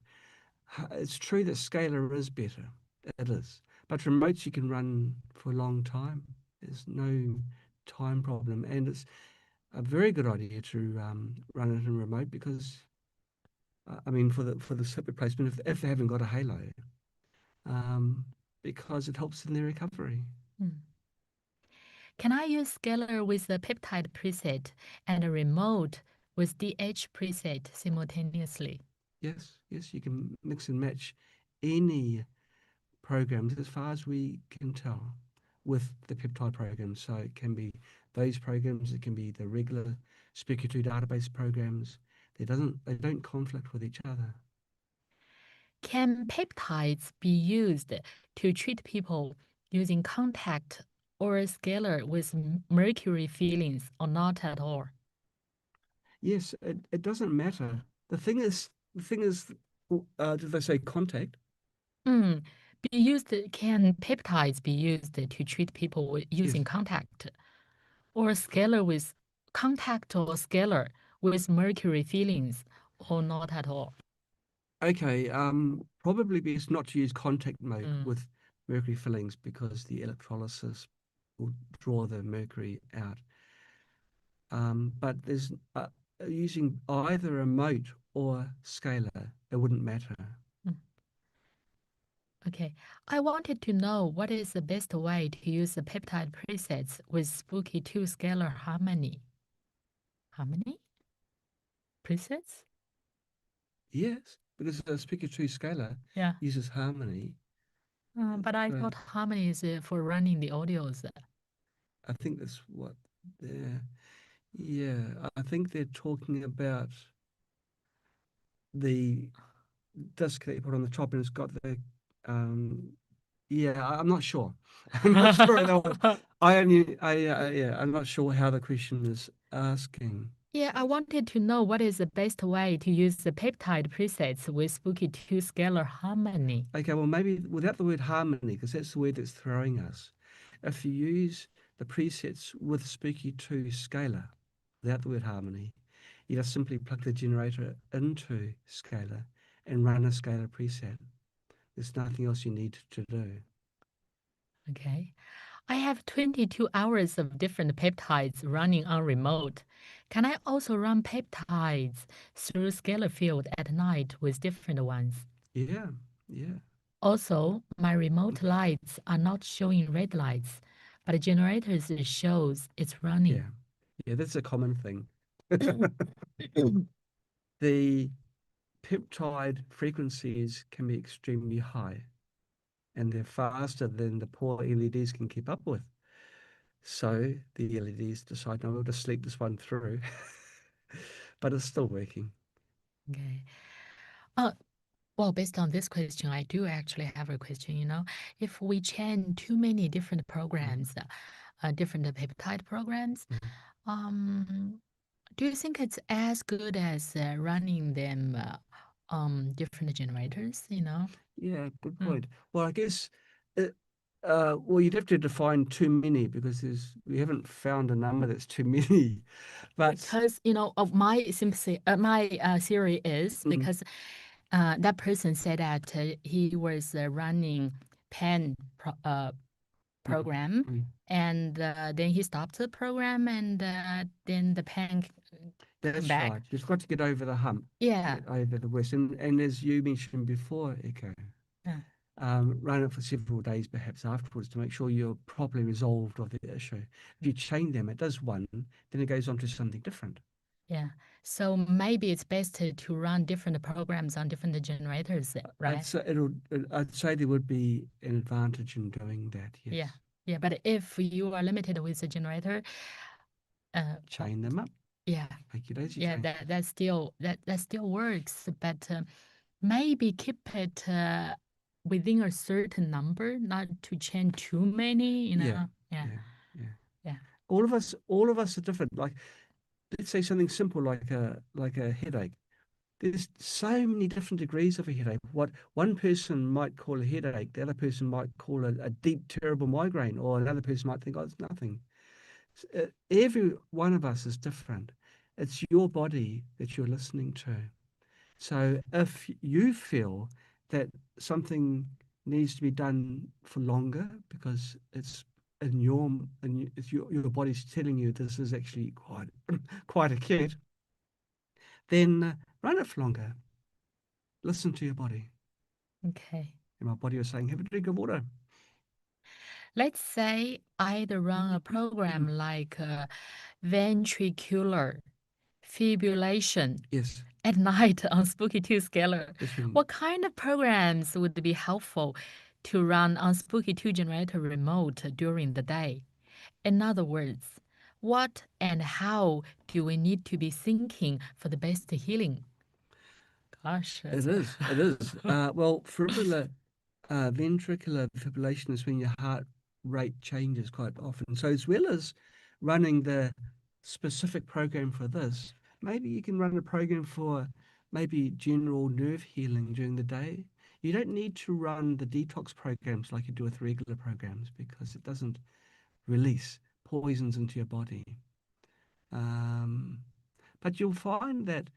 It's true that scalar is better. It is. But remotes you can run for a long time. There's no time problem, and it's a very good idea to run it in remote because, I mean, for the hip replacement, if they haven't got a halo, because it helps in their recovery. Can I use scalar with the peptide preset and a remote with DH preset simultaneously? Yes, you can mix and match any programs as far as we can tell with the peptide programs. So it can be those programs, it can be the regular Spooky2 database programs. They don't conflict with each other. Can peptides be used to treat people using contact or scalar with mercury fillings or not at all? Yes, it doesn't matter. The thing is, did they say contact? Can peptides be used to treat people using Yes. contact or scalar with contact or scalar with mercury fillings or not at all? Okay, probably best not to use contact mode with mercury fillings because the electrolysis will draw the mercury out. But there's using either remote or scalar, it wouldn't matter. Okay, I wanted to know what is the best way to use the peptide presets with Spooky2 scalar harmony. Harmony? Presets? Yes, because the Spooky2 scalar uses harmony. But I thought harmony is for running the audios. I think that's what they're, I think they're talking about the disc that you put on the top and it's got the, I'm not sure. I'm not sure. I'm not sure how the question is asking. Yeah, I wanted to know what is the best way to use the peptide presets with Spooky2 scalar harmony. Okay, well, maybe without the word harmony, because that's the word that's throwing us. If you use the presets with Spooky2 scalar, without the word harmony, you just simply plug the generator into scalar and run a scalar preset. There's nothing else you need to do. Okay. I have 22 hours of different peptides running on remote. Can I also run peptides through scalar field at night with different ones? Yeah. Also, my remote lights are not showing red lights, but generators shows it's running. Yeah, that's a common thing. The peptide frequencies can be extremely high, and they're faster than the poor LEDs can keep up with. So the LEDs decide, no, we'll just sleep this one through. But it's still working. Okay. Well, based on this question, I do actually have a question. If we chain too many different programs, different peptide programs, do you think it's as good as running them on different generators? Yeah, good point. Well, I guess, you'd have to define too many because we haven't found a number that's too many. But because of my sympathy, my theory is because that person said that he was running pen program, and then he stopped the program, and then the pen that's back. right. You've got to get over the hump. Yeah. Get over the worst. And as you mentioned before, Echo, run it for several days perhaps afterwards to make sure you're properly resolved of the issue. If you chain them, it does one, then it goes on to something different. Yeah. So maybe it's best to run different programs on different generators, right? I'd say there would be an advantage in doing that, yes. Yeah. But if you are limited with the generator, chain them up. Yeah. Make your daisy chain. That still works, but maybe keep it within a certain number, not to chain too many. Yeah. All of us are different. Like, let's say something simple like a headache. There's so many different degrees of a headache. What one person might call a headache, the other person might call a deep, terrible migraine, or another person might think, oh, it's nothing. Every one of us is different. It's your body that you're listening to. So if you feel that something needs to be done for longer because it's and your body's telling you this is actually quite quite acute, then run it for longer. Listen to your body. Okay. And my body was saying, have a drink of water. Let's say I'd run a program like ventricular fibrillation Yes. at night on Spooky2 scaler. Yes, ma'am. What kind of programs would be helpful to run on Spooky2 generator remote during the day? In other words, what and how do we need to be thinking for the best healing? Gosh, It is. It is. Well, ventricular fibrillation is when your heart rate changes quite often. So as well as running the specific program for this, maybe you can run a program for maybe general nerve healing during the day. You don't need to run the detox programs like you do with regular programs because it doesn't release poisons into your body. But you'll find that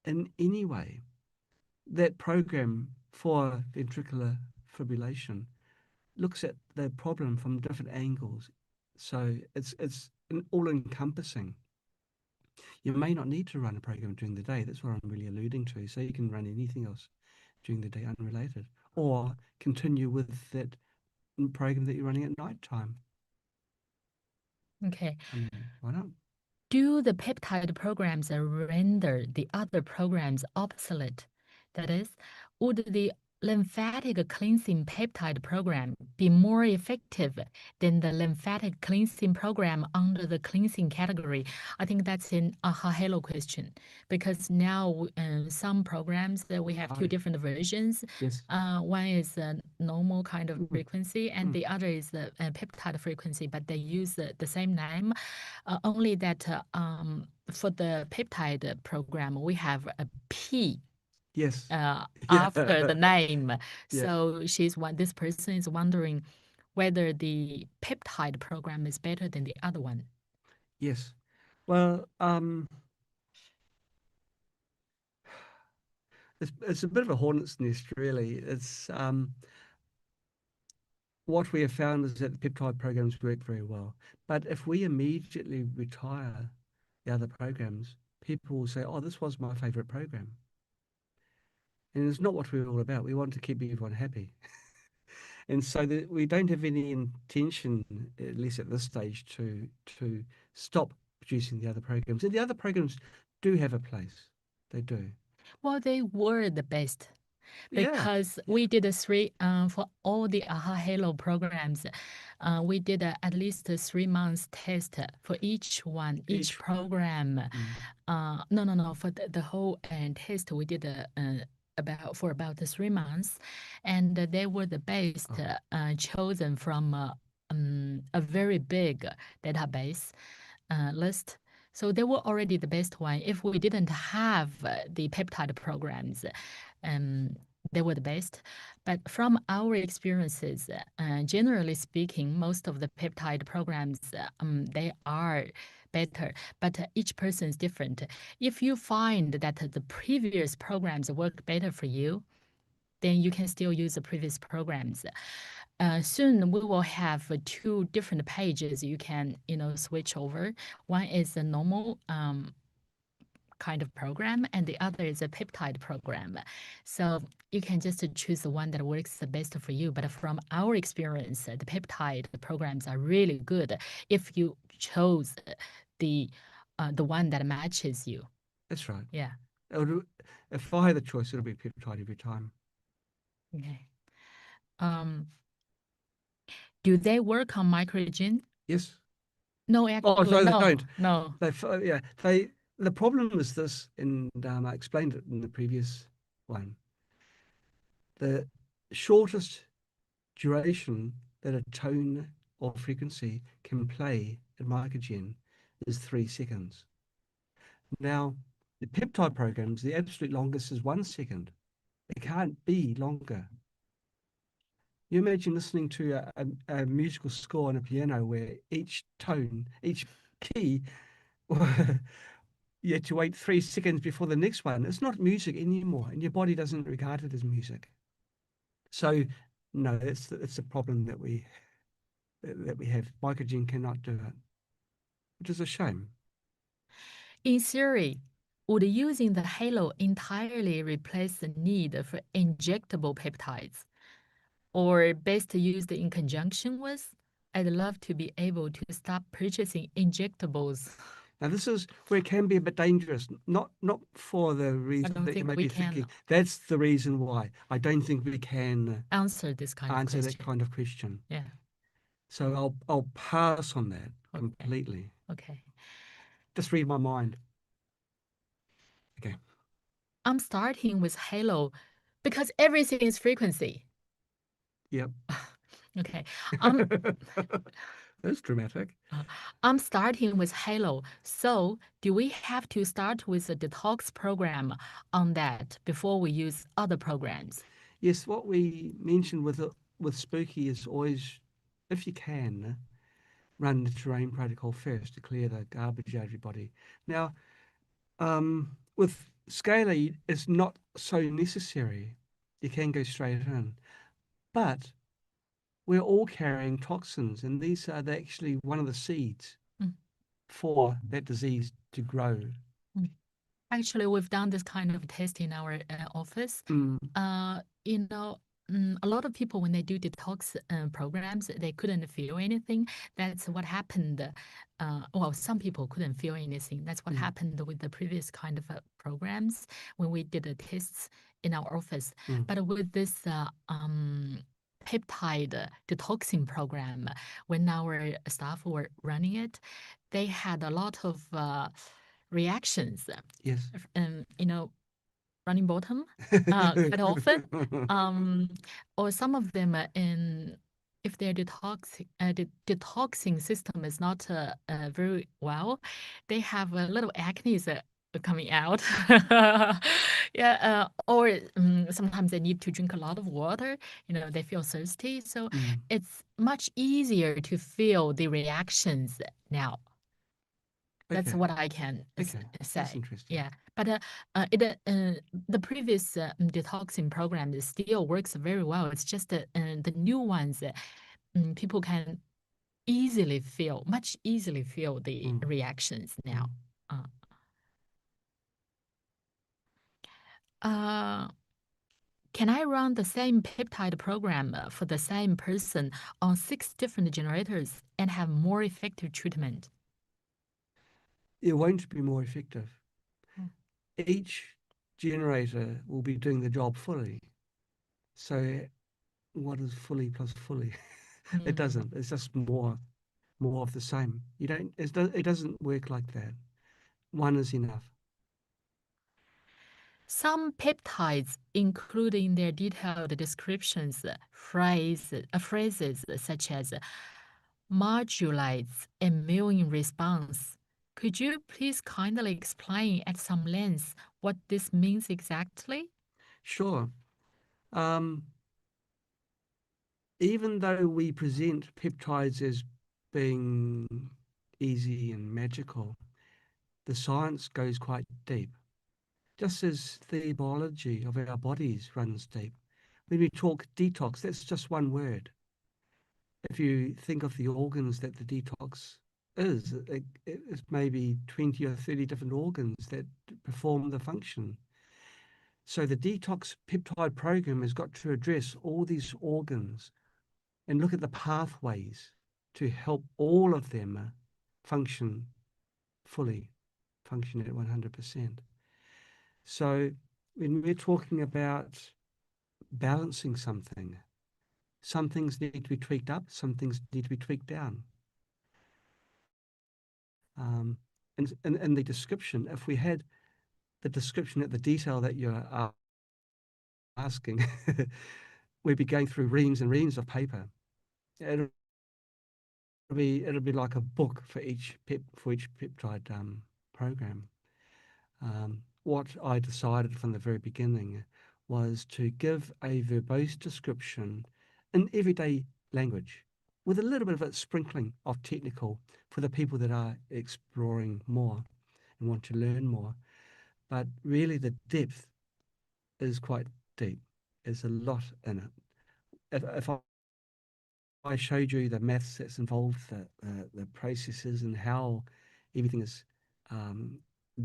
in any way, that program for ventricular fibrillation looks at the problem from different angles. So it's all-encompassing. You may not need to run a program during the day. That's what I'm really alluding to. So you can run anything else during the day unrelated, or continue with that program that you're running at night time. Okay. I mean, why not? Do the peptide programs render the other programs obsolete? That is, would the lymphatic cleansing peptide program be more effective than the lymphatic cleansing program under the cleansing category? I think that's an Aha Hello question, because now some programs that we have two different versions. Yes. One is a normal kind of frequency, and the other is the peptide frequency, but they use the same name. Only that for the peptide program, we have a P Yes. after the name. Yeah. So this person is wondering whether the peptide program is better than the other one. Yes. Well, it's a bit of a hornet's nest, really. It's what we have found is that the peptide programs work very well. But if we immediately retire the other programs, people will say, oh, this was my favorite program. And it's not what we're all about. We want to keep everyone happy. And so we don't have any intention, at least at this stage, to stop producing the other programs. And the other programs do have a place. They do. Well, they were the best. Yeah. Because we did for all the Aha Hello programs, we did at least a 3 months test for each program. No, for the whole test we did about 3 months, and they were the best chosen from a very big database list. So they were already the best one. If we didn't have the peptide programs, they were the best. But from our experiences, generally speaking, most of the peptide programs, they are better, but each person is different. If you find that the previous programs work better for you, then you can still use the previous programs. Soon we will have 2 different pages you can switch over. One is the normal kind of program, and the other is a peptide program. So you can just choose the one that works the best for you. But from our experience, the peptide programs are really good if you chose the one that matches you. That's right. Yeah. If I had the choice, it'll be peptide every time. Okay. Do they work on microgen? Yes. No, actually, Oh, sorry, no. they don't. No. The problem is this, and I explained it in the previous one. The shortest duration that a tone or frequency can play at microgen is 3 seconds. Now, the peptide programs, the absolute longest is 1 second. It can't be longer. You imagine listening to a musical score on a piano where each tone, each key, you have to wait 3 seconds before the next one. It's not music anymore, and your body doesn't regard it as music. So, no, it's a problem that we that we have. Mycogen cannot do it, which is a shame. In theory, would using the halo entirely replace the need for injectable peptides, or best used in conjunction with? I'd love to be able to stop purchasing injectables. Now, this is where it can be a bit dangerous, not for the I reason don't that you think may we be can thinking. That's the reason why. I don't think we can answer this kind of answer question. that kind of question. Yeah. So I'll pass on that Okay. completely. Okay. Just read my mind. Okay. I'm starting with halo because everything is frequency. Yep. Okay. That's dramatic. I'm starting with halo. So do we have to start with a detox program on that before we use other programs? Yes, what we mentioned with Spooky is always, if you can, run the terrain protocol first to clear the garbage out of your body. Now, with Scalar, it's not so necessary. You can go straight in. But we're all carrying toxins, and these are actually one of the seeds for that disease to grow. Actually, we've done this kind of test in our office. You know, a lot of people, when they do detox programs, they couldn't feel anything. That's what happened. Well, some people couldn't feel anything. That's what happened with the previous kind of programs when we did the tests in our office. But with this peptide detoxing program, when our staff were running it, they had a lot of reactions. Yes. You know, running bottom quite often. Or some of them if their detoxing system is not very well, they have a little acne coming out. Yeah, or sometimes they need to drink a lot of water. You know, they feel thirsty. So it's much easier to feel the reactions now. That's Okay. what I can Okay. say. That's interesting. Yeah, but the previous detoxing program still works very well. It's just the new ones, people can much easily feel the reactions now. Can I run the same peptide program for the same person on 6 different generators and have more effective treatment? It won't be more effective. Each generator will be doing the job fully. So what is fully plus fully? It doesn't. It's just more of the same. It doesn't work like that. One is enough. Some peptides include in their detailed descriptions phrases such as modulates immune response. Could you please kindly explain at some length what this means exactly? Sure. Even though we present peptides as being easy and magical, the science goes quite deep. Just as the biology of our bodies runs deep. When we talk detox, that's just one word. If you think of the organs that the detox is, it's maybe 20 or 30 different organs that perform the function. So the detox peptide program has got to address all these organs and look at the pathways to help all of them function fully, function at 100%. So when we're talking about balancing something, some things need to be tweaked up, some things need to be tweaked down. And the description, if we had the description at the detail that you're asking, we'd be going through reams and reams of paper. It'll be like a book for each peptide program. What I decided from the very beginning was to give a verbose description in everyday language with a little bit of a sprinkling of technical for the people that are exploring more and want to learn more. But really the depth is quite deep. There's a lot in it. If I showed you the maths that's involved, the processes and how everything is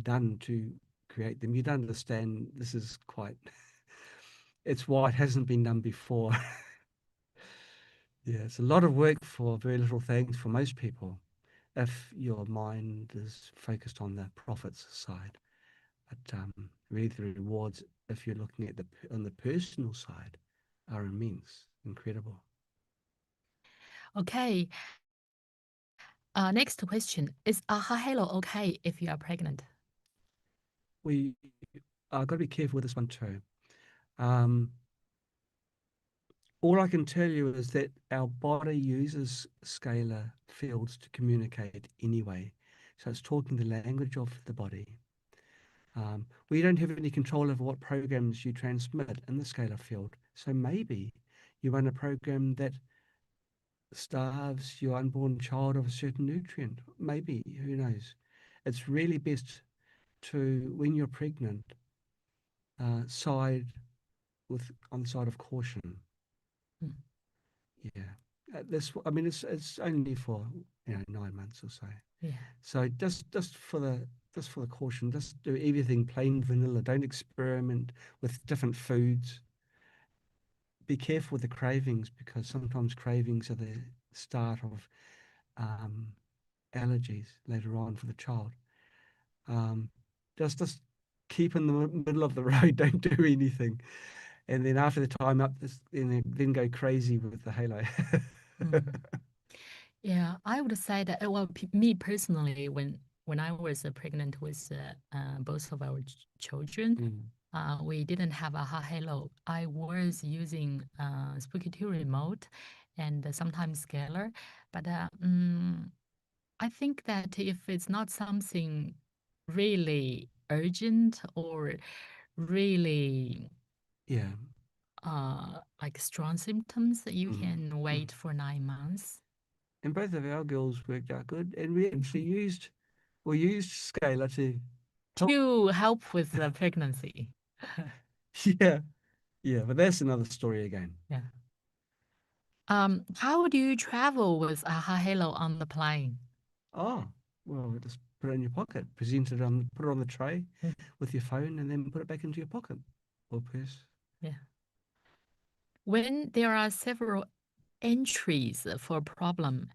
done to create them, you'd understand this is quite, it's why it hasn't been done before. Yeah, it's a lot of work for very little things for most people if your mind is focused on the profits side. But really the rewards, if you're looking at on the personal side, are immense, incredible. Okay. Next question. Is AHA Halo okay if you are pregnant? We got to be careful with this one too. Um, all I can tell you is that our body uses scalar fields to communicate anyway. So it's talking the language of the body. We don't have any control over what programs you transmit in the scalar field. So maybe you run a program that starves your unborn child of a certain nutrient. Maybe, who knows? It's really best to, when you're pregnant, side on the side of caution. Hmm. Yeah. I mean, it's only for 9 months or so. Yeah. So just for the caution, just do everything plain vanilla. Don't experiment with different foods. Be careful with the cravings, because sometimes cravings are the start of allergies later on for the child. Just keep in the middle of the road. Don't do anything, and then after the time up, then go crazy with the halo. Yeah, I would say that, well, me personally, when I was pregnant with both of our children, we didn't have AHA Halo. I was using Spooky2 remote and sometimes scalar, but I think that if it's not something really urgent or really Yeah. like strong symptoms, you can wait for 9 months. And both of our girls worked out good, and we actually used scalar to help with the pregnancy. Yeah, but that's another story again. Yeah. How do you travel with AHA Halo on the plane? Oh, well, just put it in your pocket, put it on the tray with your phone, and then put it back into your pocket or purse. Yeah. When there are several entries for a problem,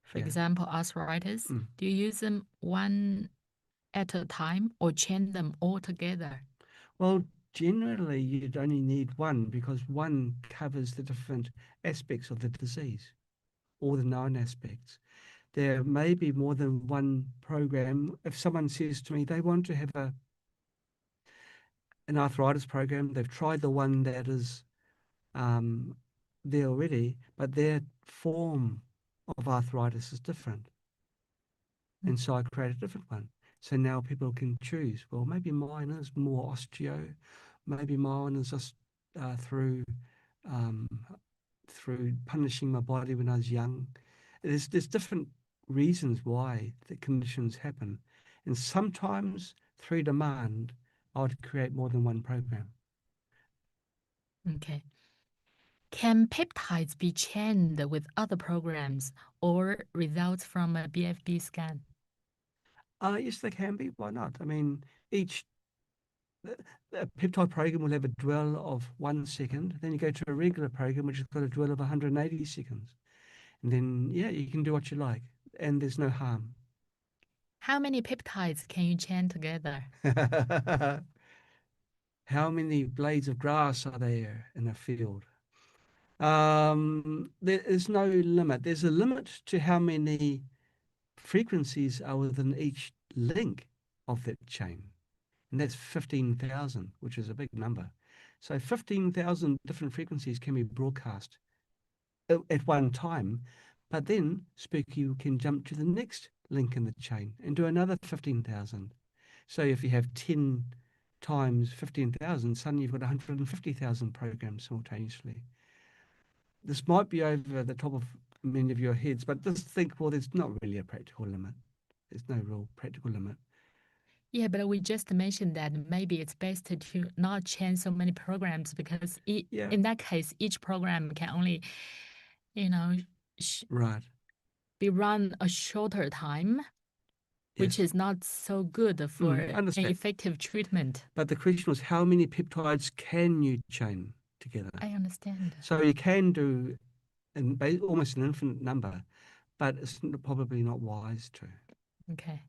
for example, arthritis, do you use them one at a time or chain them all together? Well, generally, you'd only need one, because one covers the different aspects of the disease, all the known aspects. There may be more than one program. If someone says to me they want to have an arthritis program, they've tried the one that is there already, but their form of arthritis is different. And so I create a different one. So now people can choose, well, maybe mine is more osteo, maybe mine is just through punishing my body when I was young. There's different reasons why the conditions happen. And sometimes through demand, I would create more than one program. Okay. Can peptides be chained with other programs or results from a BFB scan? Yes, they can be. Why not? I mean, a peptide program will have a dwell of 1 second. Then you go to a regular program, which has got a dwell of 180 seconds. And then, yeah, you can do what you like. And there's no harm. How many peptides can you chain together? How many blades of grass are there in a field? There is no limit. There's a limit to how many frequencies are within each link of that chain. And that's 15,000, which is a big number. So 15,000 different frequencies can be broadcast at one time, but then Spooky can jump to the next link in the chain and do another 15,000. So if you have 10 times 15,000, suddenly you've got 150,000 programs simultaneously. This might be over the top of many of your heads, but just think, well, there's not really a practical limit. There's no real practical limit. Yeah, but we just mentioned that maybe it's best to not chain so many programs, because in that case, each program can only, Right. be run a shorter time, which Yes. is not so good for an Understand. effective treatment. But the question was, how many peptides can you chain together? I understand. So you can do almost an infinite number, but it's probably not wise to. Okay.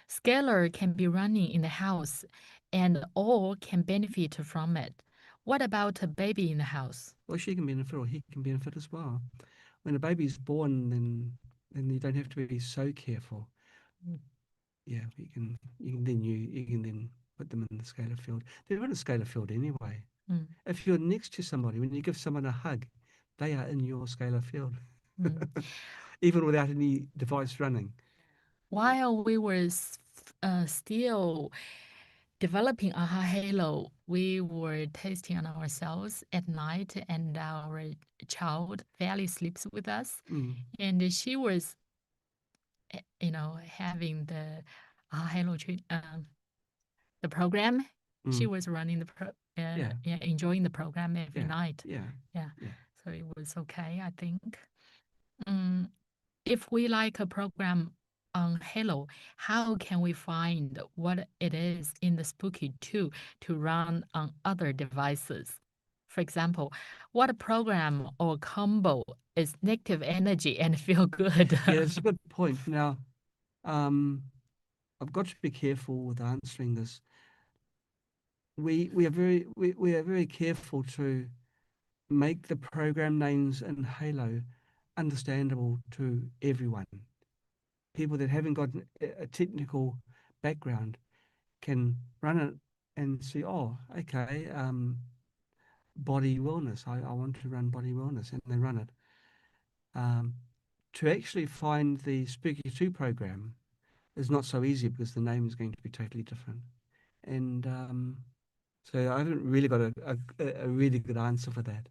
Scalar can be running in the house and all can benefit from it. What about a baby in the house? Well, she can benefit or he can benefit as well. When a baby's born, then you don't have to be so careful. Yeah, you can then put them in the scalar field. They're in a scalar field anyway. Mm. If you're next to somebody, when you give someone a hug, they are in your scalar field, even without any device running. While we were still developing AHA Halo, we were testing on ourselves at night, and our child barely sleeps with us. And she was, having the AHA Halo the program. She was running enjoying the program every night. Yeah. So it was okay, I think. If we like a program on Halo, how can we find what it is in the Spooky2 to run on other devices? For example, what program or combo is negative energy and feel good? Yeah, that's a good point. Now, I've got to be careful with answering this. We are very careful to make the program names in Halo understandable to everyone. People that haven't got a technical background can run it and see, oh, okay, body wellness. I want to run body wellness, and they run it. To actually find the Spooky2 program is not so easy because the name is going to be totally different. And so I haven't really got a really good answer for that.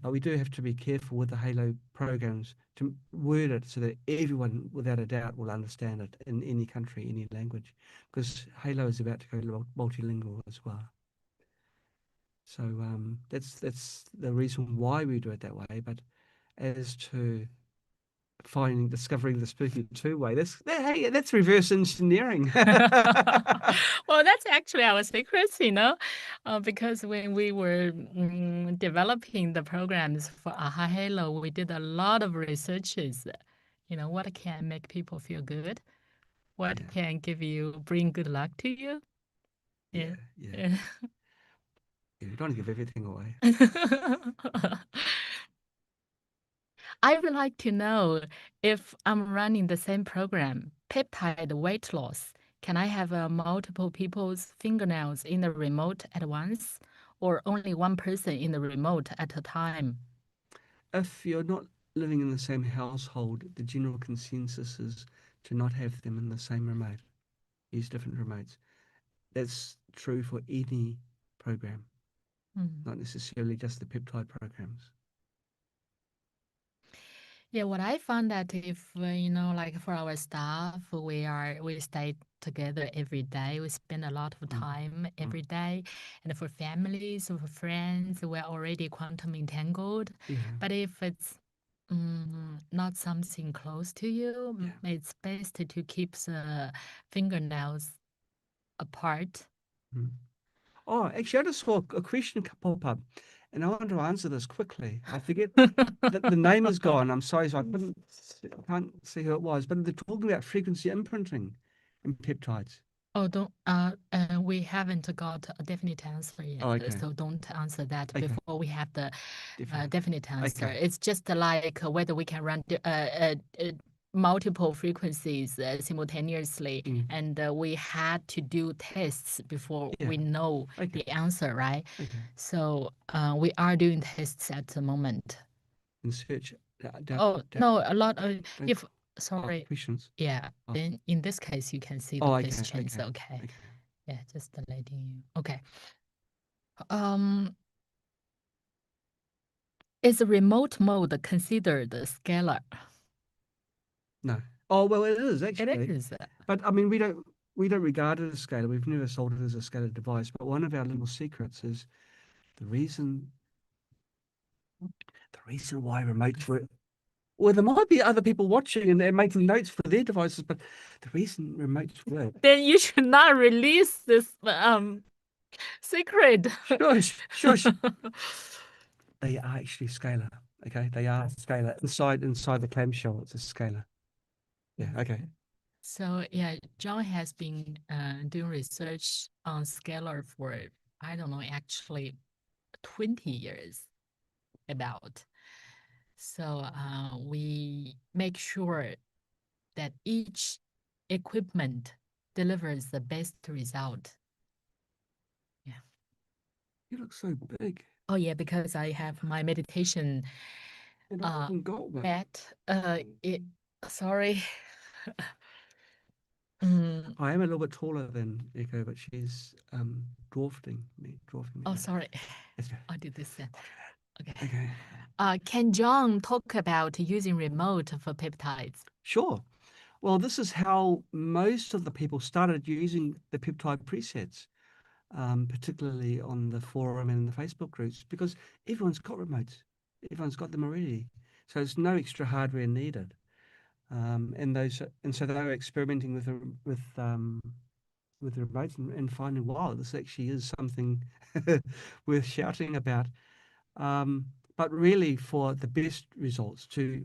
But we do have to be careful with the Halo programs to word it so that everyone, without a doubt, will understand it in any country, any language, because Halo is about to go multilingual as well. So that's the reason why we do it that way. But as to discovering the Spooky2 way, that's reverse engineering. Well, that's actually our secrets, because when we were developing the programs for AHA Halo, we did a lot of researches. What can make people feel good? What can bring good luck to you? Yeah. You don't give everything away. I would like to know if I'm running the same program, peptide weight loss. Can I have multiple people's fingernails in the remote at once, or only one person in the remote at a time? If you're not living in the same household, the general consensus is to not have them in the same remote. Use different remotes. That's true for any program, not necessarily just the peptide programs. Yeah, what I found that if like for our staff, we stay together every day. We spend a lot of time every day, and for families, for friends, we're already quantum entangled. Yeah. But if it's not something close to you, it's best to keep the fingernails apart. Oh, actually, I just saw a question pop up, and I want to answer this quickly. I forget the name is gone. I'm sorry, so I can't see who it was. But they're talking about frequency imprinting in peptides. Oh, we haven't got a definite answer yet. Oh, okay. So don't answer that Okay. before we have the Definitely. definite answer. Okay. It's just like whether we can run multiple frequencies simultaneously, and we had to do tests before we know the answer, right? Okay. So we are doing tests at the moment. In search. No, a lot of sorry. Questions. Yeah. Then in this case, you can see the questions. Okay. Yeah, just letting you. Okay. Is remote mode considered scalar? No. Oh, well, it is actually. It is. But I mean, we don't regard it as scalar. We've never sold it as a scalar device. But one of our little secrets is the reason why remotes work. Well, there might be other people watching and they're making notes for their devices, but the reason remotes work. Then you should not release this secret. Shush. They are actually scalar. Okay, they are scalar inside the clamshell. It's a scalar. Yeah. Okay. So yeah, John has been doing research on scalar for, I don't know, actually 20 years about. So we make sure that each equipment delivers the best result. Yeah. You look so big. Oh yeah, because I have my meditation And I haven't got one. mat. Sorry. I am a little bit taller than Echo, but she's dwarfing me. Oh, sorry. Yes, sir. I'll do this then. Okay. Okay. Can John talk about using remote for peptides? Sure. Well, this is how most of the people started using the peptide presets, particularly on the forum and the Facebook groups, because everyone's got remotes. Everyone's got them already. So there's no extra hardware needed. And so they were experimenting with the remotes and finding, wow, this actually is something worth shouting about. But really, for the best results, to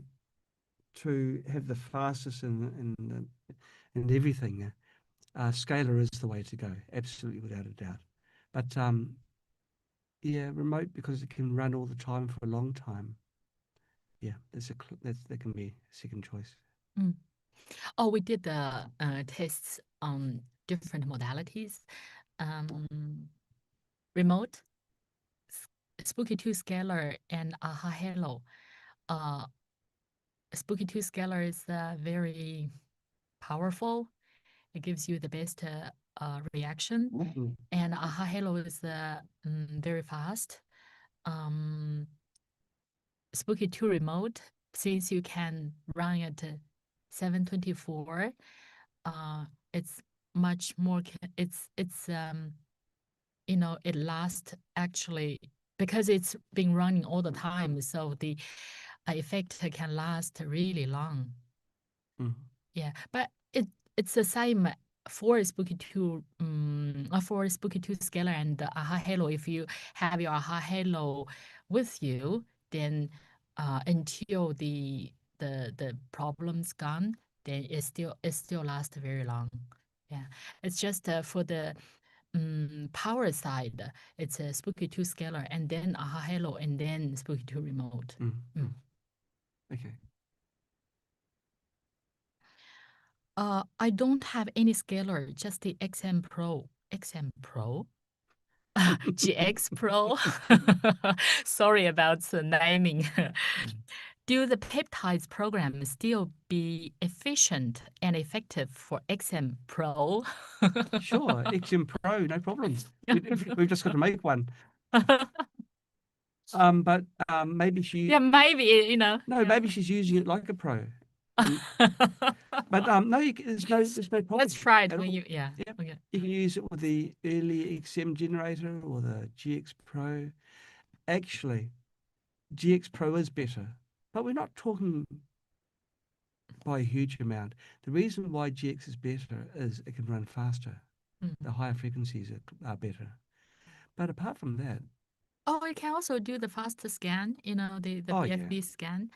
have the fastest and everything, scalar is the way to go, absolutely without a doubt. But yeah, remote, because it can run all the time for a long time. Yeah, that can be a second choice. Oh, we did the tests on different modalities. Remote, Spooky2 scalar, and Aha Halo. Spooky2 scalar is very powerful. It gives you the best reaction. And Aha Halo is very fast. Spooky2 remote, since you can run at 724, it's much more, it lasts actually, because it's been running all the time, so the effect can last really long. Yeah, but it's the same for Spooky2 scalar and the Aha Halo. If you have your Aha Halo with you, then until the problem's gone, then it still lasts very long. Yeah, it's just for the power side, it's a Spooky2 scalar, and then Aha Halo, and then Spooky2 remote. Okay. I don't have any scalar, just the XM Pro. GX Pro. Sorry about the naming. Do the peptides program still be efficient and effective for XM Pro? Sure, XM Pro, no problem. We've just got to make one. But maybe she. Yeah, maybe, No, yeah. maybe she's using it like a pro. But no, there's no problem. Let's try it when you, yeah. Okay. You can use it with the early XM generator or the GX Pro. Actually, GX Pro is better, but we're not talking by a huge amount. The reason why GX is better is it can run faster. The higher frequencies are better. But apart from that. Oh, you can also do the faster scan, the BFB scan.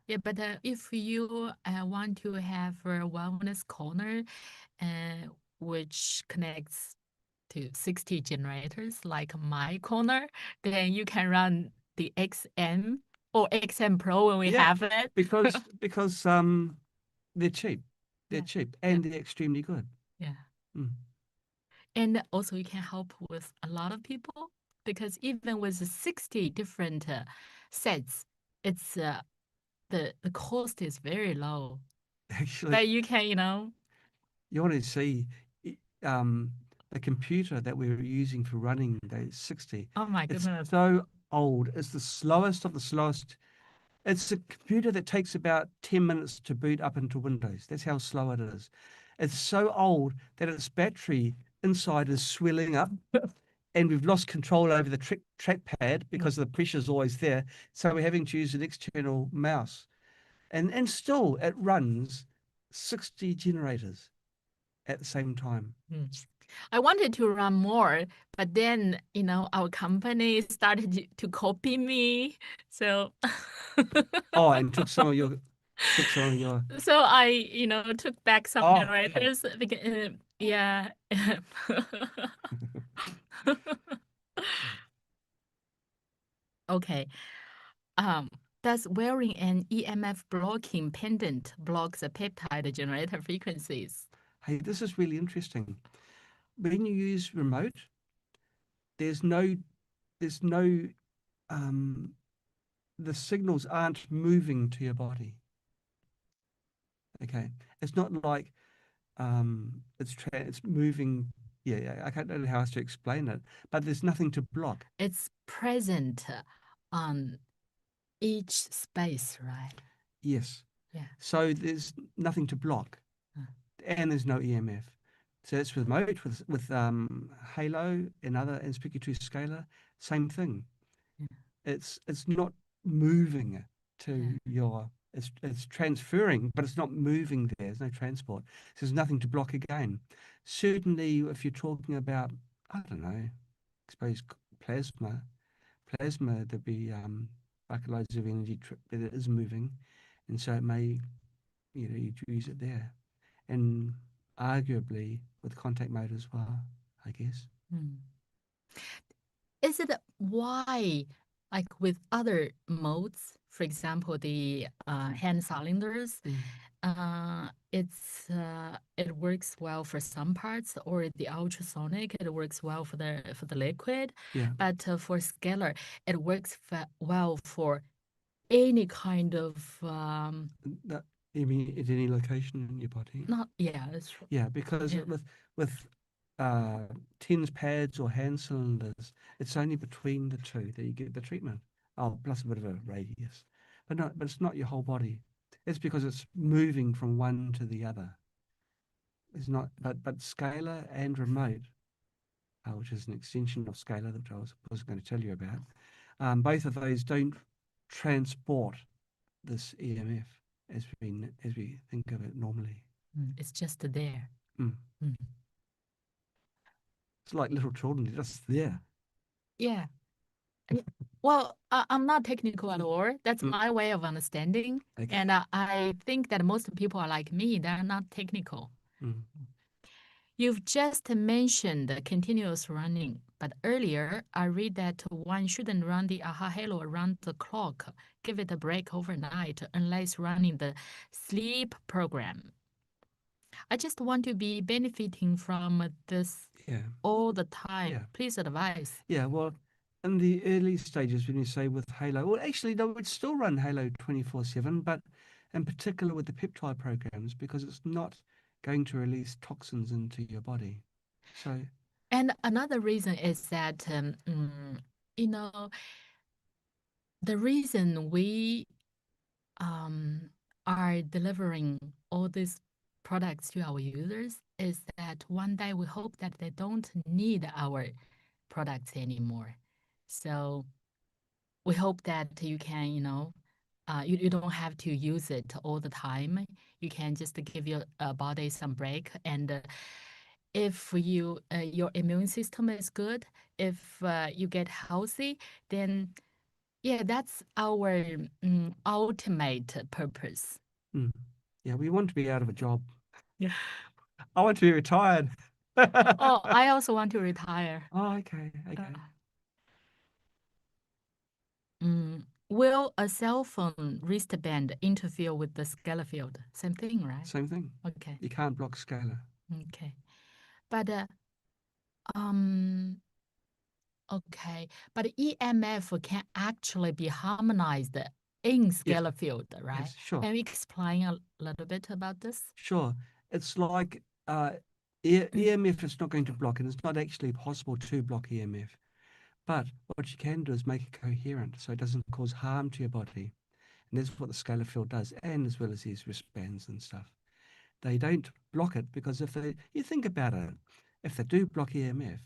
Yeah, but if you want to have a wellness corner, which connects to 60 generators, like my corner, then you can run the XM or XM Pro when we have it. Because they're cheap. They're cheap and they're extremely good. Yeah. And also you can help with a lot of people, because even with 60 different sets, it's the cost is very low. Actually, but you can, you want to see the computer that we were using for running those 60. Oh my goodness. It's so old. It's the slowest of the slowest. It's a computer that takes about 10 minutes to boot up into Windows. That's how slow it is. It's so old that its battery inside is swelling up. And we've lost control over the trackpad because the pressure's always there. So we're having to use an external mouse. And still it runs 60 generators at the same time. I wanted to run more, but then, our company started to copy me. So, Oh, and took some of your so I, took back some okay. generators. Yeah. Okay. Does wearing an EMF blocking pendant block the peptide generator frequencies? Hey, this is really interesting. When you use remote, there's no the signals aren't moving to your body. Okay, it's not like it's moving. Yeah, I don't know how else to explain it, but there's nothing to block. It's present on each space, right? Yes. Yeah. So there's nothing to block, and there's no EMF. So that's with remote, with Halo and Spooky2 scalar, same thing. Yeah. It's not moving to your. It's transferring, but it's not moving there. There's no transport. So there's nothing to block again. Certainly, if you're talking about, I don't know, I suppose plasma, there'd be bucket loads of energy that it is moving, and so it may, you use it there, and arguably with contact mode as well, I guess. Is it why, like with other modes, for example, the hand cylinders, it works well for some parts, or the ultrasonic, it works well for the liquid. Yeah. But for scalar, it works well for any kind of That you mean at any location in your body? That's right. Yeah, because with TENS pads or hand cylinders, it's only between the two that you get the treatment. Oh, plus a bit of a radius, but it's not your whole body. It's because it's moving from one to the other. It's not, but scalar and remote, which is an extension of scalar that I was going to tell you about. Both of those don't transport this EMF as we think of it normally. It's just there. It's like little children, they're just there. Yeah. Well, I'm not technical at all. That's my way of understanding. Okay. And I think that most people are like me. They're not technical. You've just mentioned continuous running, but earlier I read that one shouldn't run the AHA Halo around the clock. Give it a break overnight unless running the sleep program. I just want to be benefiting from this all the time. Yeah. Please advise. Yeah, well, in the early stages, when you say with Halo, well, actually, no, we'd still run Halo 24/7, but in particular with the peptide programs, because it's not going to release toxins into your body. So, and another reason is that, the reason we are delivering all these products to our users is that one day we hope that they don't need our products anymore. So we hope that you can, you don't have to use it all the time. You can just give your body some break. And if your immune system is good, if you get healthy, then that's our ultimate purpose. yeah, we want to be out of a job. Yeah. I want to be retired. Oh, I also want to retire. Oh, okay. Will a cell phone wristband interfere with the scalar field? Same thing, right? Same thing. Okay. You can't block scalar. Okay. But okay. But EMF can actually be harmonized in scalar field, right? Yes, sure. Can you explain a little bit about this? Sure. It's like EMF is not going to block, and it's not actually possible to block EMF. But what you can do is make it coherent so it doesn't cause harm to your body. And that's what the scalar field does, and as well as these wristbands and stuff. They don't block it because you think about it, if they do block EMF,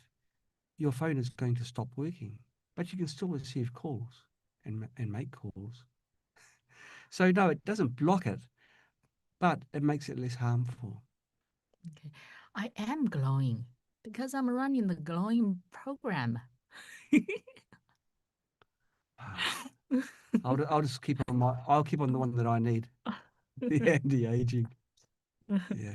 your phone is going to stop working, but you can still receive calls and make calls. So no, it doesn't block it, but it makes it less harmful. Okay. I am glowing because I'm running the glowing program. I'll just keep on I'll keep on the one that I need, the anti-aging. Yeah.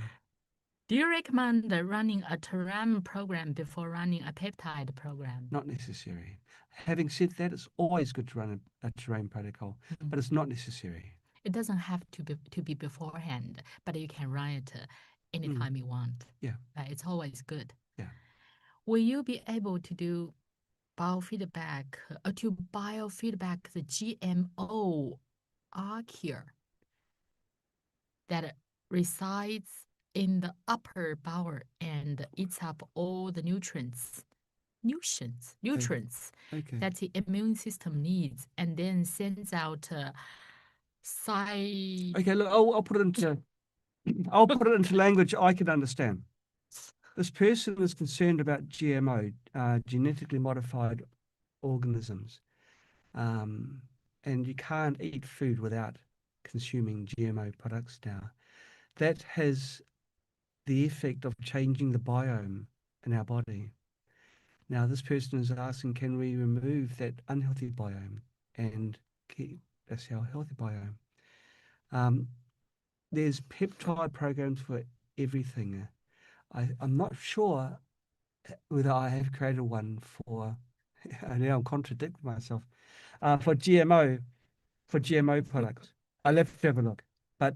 Do you recommend running a terrain program before running a peptide program? Not necessary. Having said that, it's always good to run a terrain protocol, but it's not necessary. It doesn't have to be beforehand, but you can run it anytime you want. Yeah. It's always good. Yeah. Will you be able to do biofeedback the GMO archaea that resides in the upper bowel and eats up all the nutrients Okay. that the immune system needs, and then sends out side. Okay, look, I'll put it into language I can understand. This person is concerned about GMO, genetically modified organisms, and you can't eat food without consuming GMO products now. That has the effect of changing the biome in our body. Now, this person is asking, can we remove that unhealthy biome and keep us our healthy biome? There's peptide programs for everything. I'm not sure whether I have created one for, now I'm contradicting myself, for GMO products. I'll have to have a look. But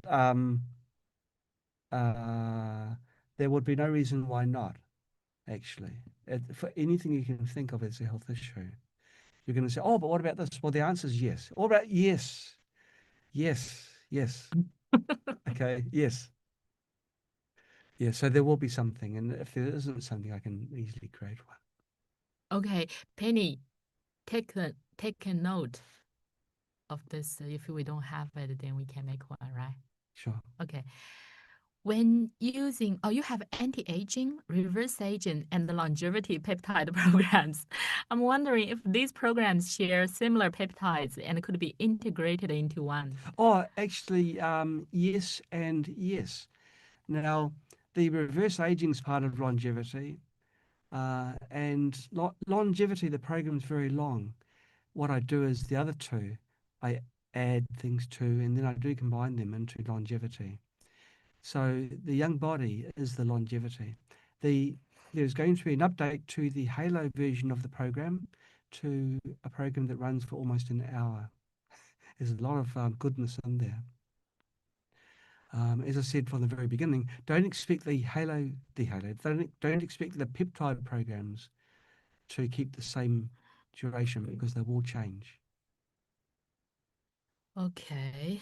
there would be no reason why not, actually. For anything you can think of as a health issue. You're going to say, oh, but what about this? Well, the answer is yes. All about yes. Yes. Yes. Okay. Yes. Yeah. So there will be something. And if there isn't something, I can easily create one. Okay, Penny, take a note of this. If we don't have it, then we can make one, right? Sure. Okay. When using, you have anti-aging, reverse aging, and the longevity peptide programs. I'm wondering if these programs share similar peptides and could be integrated into one. Oh, actually, yes and yes. Now, the reverse aging is part of longevity, and longevity, the program's very long. What I do is the other two, I add things to, and then I do combine them into longevity. So the young body is the longevity. There's going to be an update to the Halo version of the program, to a program that runs for almost an hour. There's a lot of goodness in there. As I said from the very beginning, don't expect don't expect the peptide programs to keep the same duration, because they will change. Okay.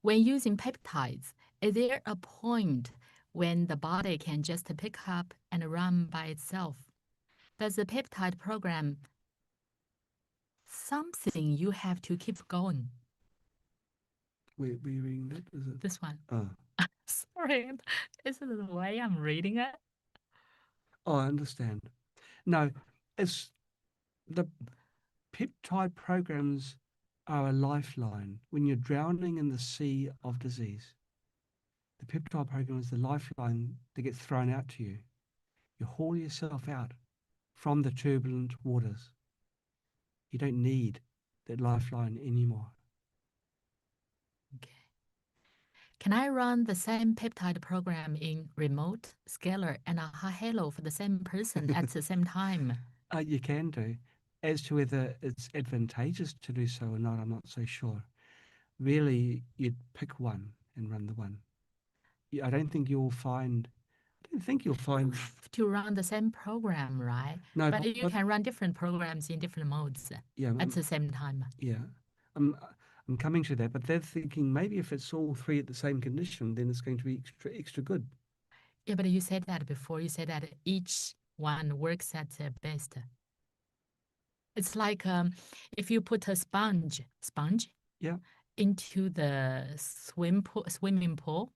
When using peptides, is there a point when the body can just pick up and run by itself? Does the peptide program something you have to keep going? Were you reading that? Is it? This one. Oh. Sorry, is it the way I'm reading it? Oh, I understand. No, it's the peptide programs are a lifeline when you're drowning in the sea of disease. The peptide program is the lifeline that gets thrown out to you. You haul yourself out from the turbulent waters. You don't need that lifeline anymore. Okay. Can I run the same peptide program in remote, scalar, and Aha Halo for the same person at the same time? You can do. As to whether it's advantageous to do so or not, I'm not so sure. Really, you'd pick one and run the one. I don't think you'll find to run the same program, right? No, but you can run different programs in different modes at the same time. Yeah, I'm coming to that, but they're thinking maybe if it's all three at the same condition, then it's going to be extra good. Yeah, but you said that before. You said that each one works at their best. It's like if you put a sponge Yeah. into the swimming pool,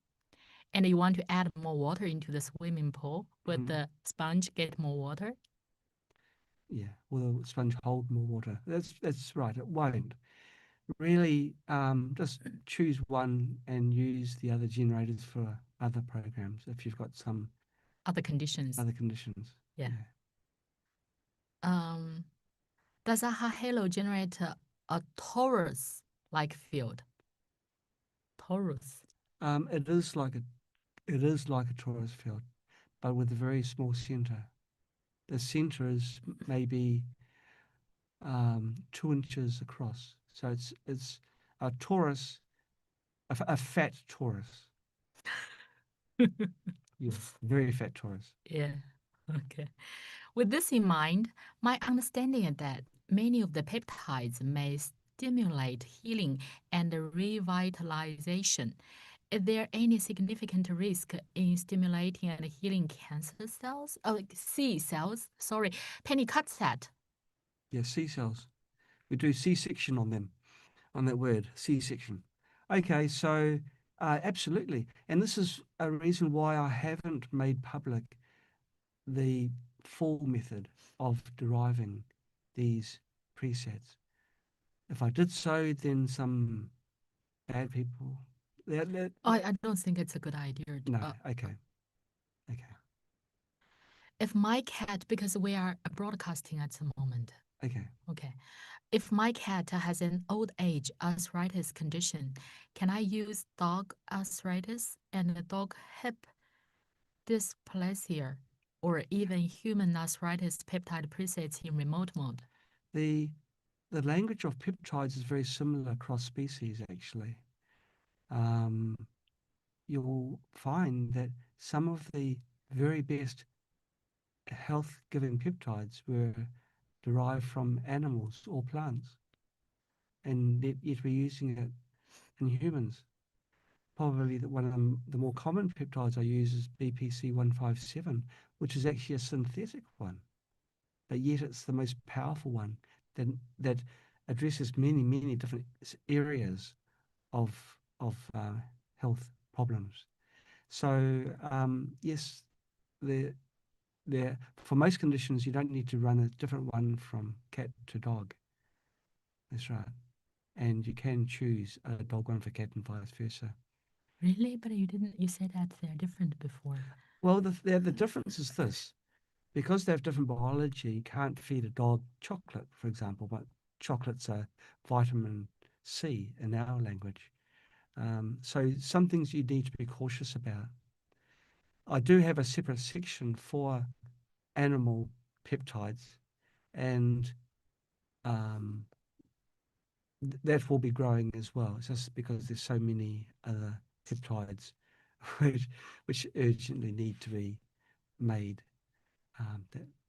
and you want to add more water into the swimming pool, would the sponge get more water? Yeah, will the sponge hold more water? That's right, it won't. really just choose one and use the other generators for other programs if you've got some Other conditions. other conditions. Yeah. Does AHA Halo generate a torus-like field? Torus. It is like a torus field, but with a very small center. The center is maybe 2 inches across. So it's a torus, a fat torus. Yeah, very fat torus. Yeah. Okay. With this in mind, my understanding is that many of the peptides may stimulate healing and revitalization. Is there any significant risk in stimulating and healing cancer cells? Oh, C cells. Sorry, Penny cuts that. Yeah, C cells. We do C-section on them, on that word, C-section. Okay, so absolutely. And this is a reason why I haven't made public the full method of deriving these presets. If I did so, then some bad people. I don't think it's a good idea. No, okay. If my cat, because we are broadcasting at the moment. Okay. Okay. If my cat has an old age arthritis condition, can I use dog arthritis and dog hip dysplasia or even human arthritis peptide presets in remote mode? The language of peptides is very similar across species, actually. You'll find that some of the very best health-giving peptides were derived from animals or plants, and yet we're using it in humans. Probably one of the more common peptides I use is BPC157, which is actually a synthetic one, but yet it's the most powerful one that addresses many different areas of health problems. So yes, for most conditions you don't need to run a different one from cat to dog. That's right, and you can choose a dog one for cat and vice versa. Really? But you said that they're different before. Well, the difference is this. Because they have different biology, you can't feed a dog chocolate, for example, but chocolates are vitamin C in our language. So some things you need to be cautious about. I do have a separate section for animal peptides, and that will be growing as well. It's just because there's so many other peptides which urgently need to be made.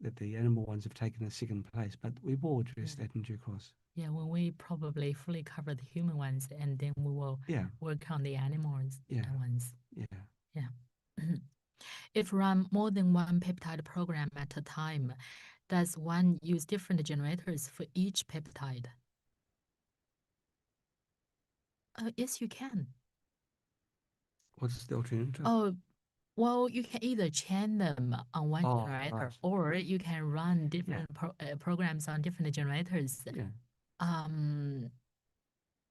That the animal ones have taken a second place, but we will address that in due course. Yeah, when we probably fully cover the human ones, and then we will work on the animals ones. Yeah. If run more than one peptide program at a time, does one use different generators for each peptide? Yes, you can. What's the alternative? Oh, well, you can either chain them on one generator, right. or you can run different programs on different generators. Yeah.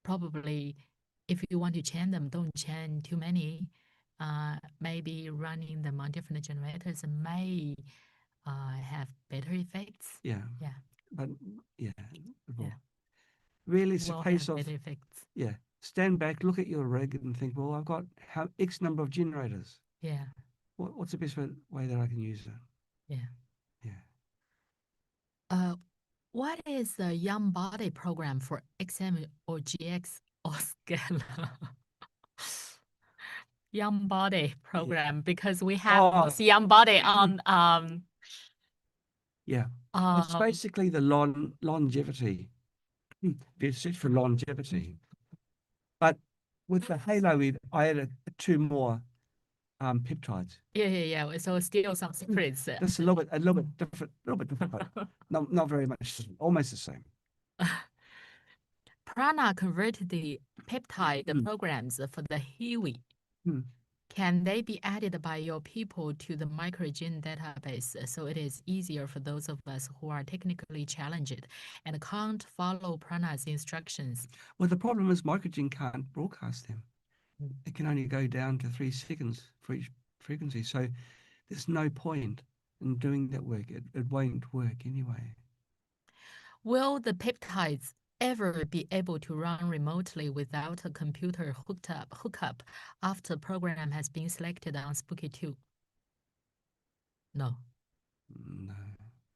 Probably, if you want to chain them, don't chain too many. Maybe running them on different generators may have better effects. Yeah. Yeah. But yeah. Yeah. Really, it's a Will case have of better effects. stand back, look at your rig, and think, well, I've got X number of generators. Yeah. What's the best way that I can use it? Yeah. Yeah. What is the Young Body program for XM or GX or Scala? Young Body program, because we have Young Body on it's basically the longevity. It's set for longevity. But with the Halo, I added 2 more peptides. Yeah. So still some secrets. That's a little bit different, but not very much, almost the same. Prana converted the peptide programs for the Hiwi. can they be added by your people to the microgene database so it is easier for those of us who are technically challenged and can't follow Prana's instructions? Well, the problem is microgene can't broadcast them. Mm. It can only go down to 3 seconds for each frequency. So there's no point in doing that work. It won't work anyway. Will the peptides ever be able to run remotely without a computer hookup after program has been selected on Spooky2? No. No.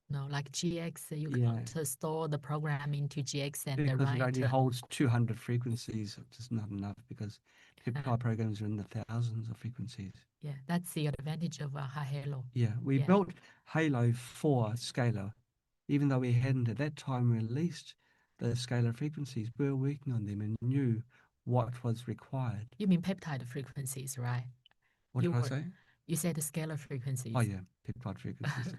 No, like GX, you Yeah. can't store the program into GX and Because it write. only holds 200 frequencies, which is not enough because peptide programs are in the thousands of frequencies. Yeah, that's the advantage of Aha Halo. Yeah, we Yeah. built Halo for scalar. Even though we hadn't at that time released the scalar frequencies, we were working on them and knew what was required. You mean peptide frequencies, right? What You did I were- say? You said the scalar frequencies. Oh, yeah, peptide frequencies.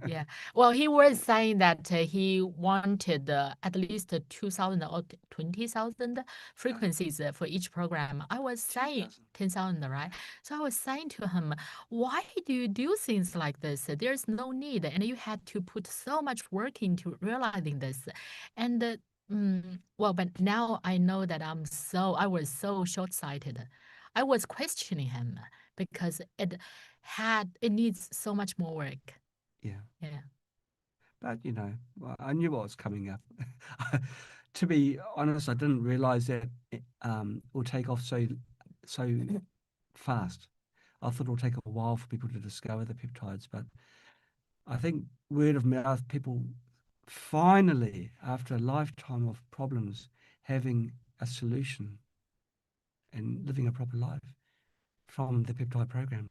Yeah. Well, he was saying that he wanted at least 2,000 or 20,000 frequencies for each program. I was saying 10,000, right? So I was saying to him, why do you do things like this? There's no need. And you had to put so much work into realizing this. And well, but now I know that I was so short-sighted. I was questioning him because it needs so much more work. Yeah. Yeah. But, well, I knew what was coming up. To be honest, I didn't realize that it will take off so fast. I thought it would take a while for people to discover the peptides, but I think word of mouth, people finally, after a lifetime of problems, having a solution and living a proper life from the peptide programs.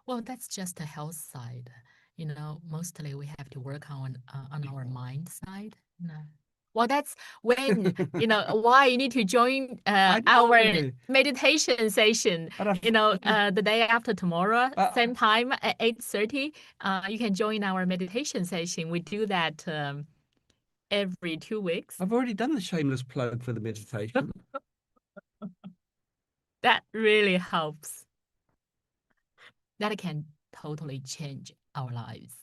Well, that's just the health side. Mostly we have to work on our mind side. Well, that's when, why you need to join I our know. meditation session. But The day after tomorrow, Uh, same time at 8:30, you can join our meditation session. We do that every 2 weeks. I've already done the shameless plug for the meditation. That really helps. That can totally change our lives.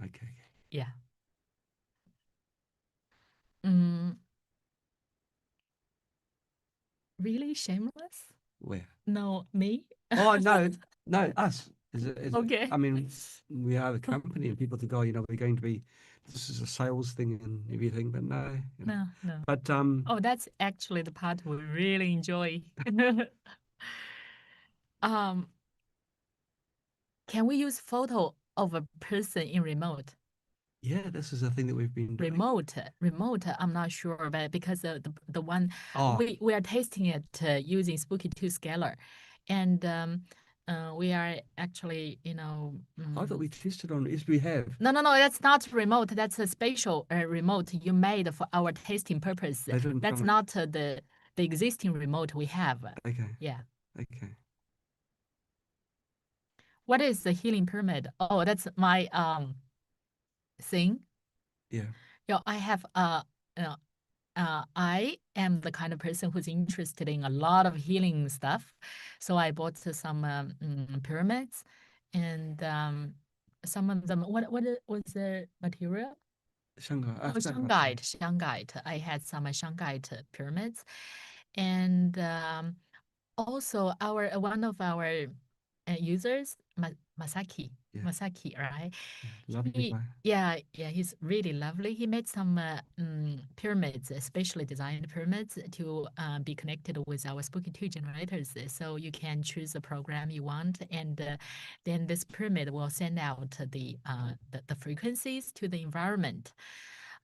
Okay. Yeah. Really shameless? Where? No, me? Oh, no, us. Okay. I mean, we are the company and people think, oh, we're going to be, this is a sales thing and everything, but no. No. But Oh, that's actually the part we really enjoy. Can we use photo of a person in remote? yeah, this is a thing that we've been doing. Remote, I'm not sure, but because the one Oh, we are testing it using Spooky2 Scalar, and we are actually, I thought we tested on is we have. No, that's not remote. That's a spatial remote you made for our testing purpose. They didn't That's come- not the existing remote we have. Okay. Yeah. Okay. What is the healing pyramid? Oh, that's my thing. Yeah. Yeah, I have I am the kind of person who's interested in a lot of healing stuff. So I bought some pyramids, and some of them. What was the material? Shanghai. Oh, Shungite. I had some Shungite pyramids, and also one of our users, Masaki. Yeah. Masaki, right? Lovely guy. Yeah, he's really lovely. He made some pyramids, specially designed pyramids to be connected with our Spooky2 generators. So you can choose the program you want, and then this pyramid will send out the frequencies to the environment.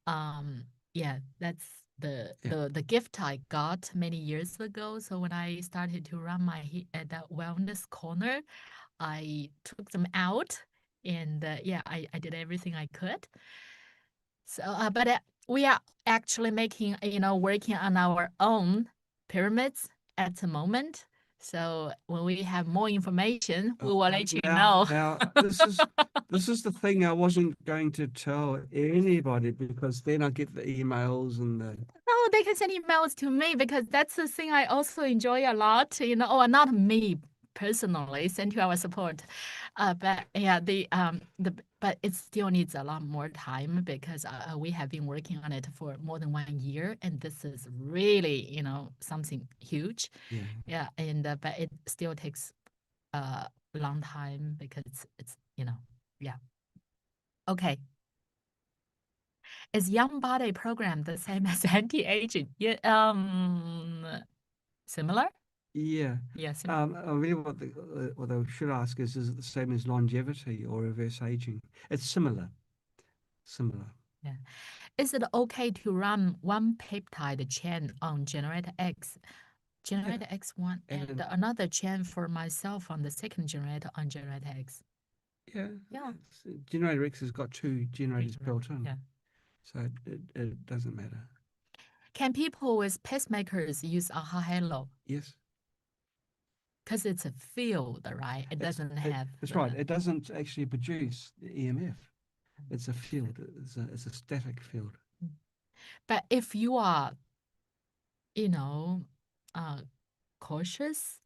Yeah, that's the gift I got many years ago. So when I started to run that wellness corner, I took them out, and I did everything I could. So, but we are actually making, working on our own pyramids at the moment. So when we have more information, we will let you know. Now, this is the thing I wasn't going to tell anybody because then I get the emails and the. No, they can send emails to me because that's the thing I also enjoy a lot. Or not me personally send to our support. But yeah, but it still needs a lot more time because we have been working on it for more than 1 year, and this is really, something huge. Yeah. Yeah, and but it still takes a long time because it's, yeah. Okay. Is young body program the same as anti-aging? Yeah, similar? Yeah. Yeah, similar. Really what they should ask is it the same as longevity or reverse aging? It's similar. Similar. Yeah. Is it okay to run one peptide chain on generator X, generator X1, and another chain for myself on the second generator on generator X? Yeah. Yeah. Generator X has got 2 generators built in. Yeah. So it doesn't matter. Can people with pacemakers use AHA Halo? Yes. Because it's a field, right? It doesn't have. That's right. It doesn't actually produce the EMF. It's a field. It's a static field. But if you are, cautious,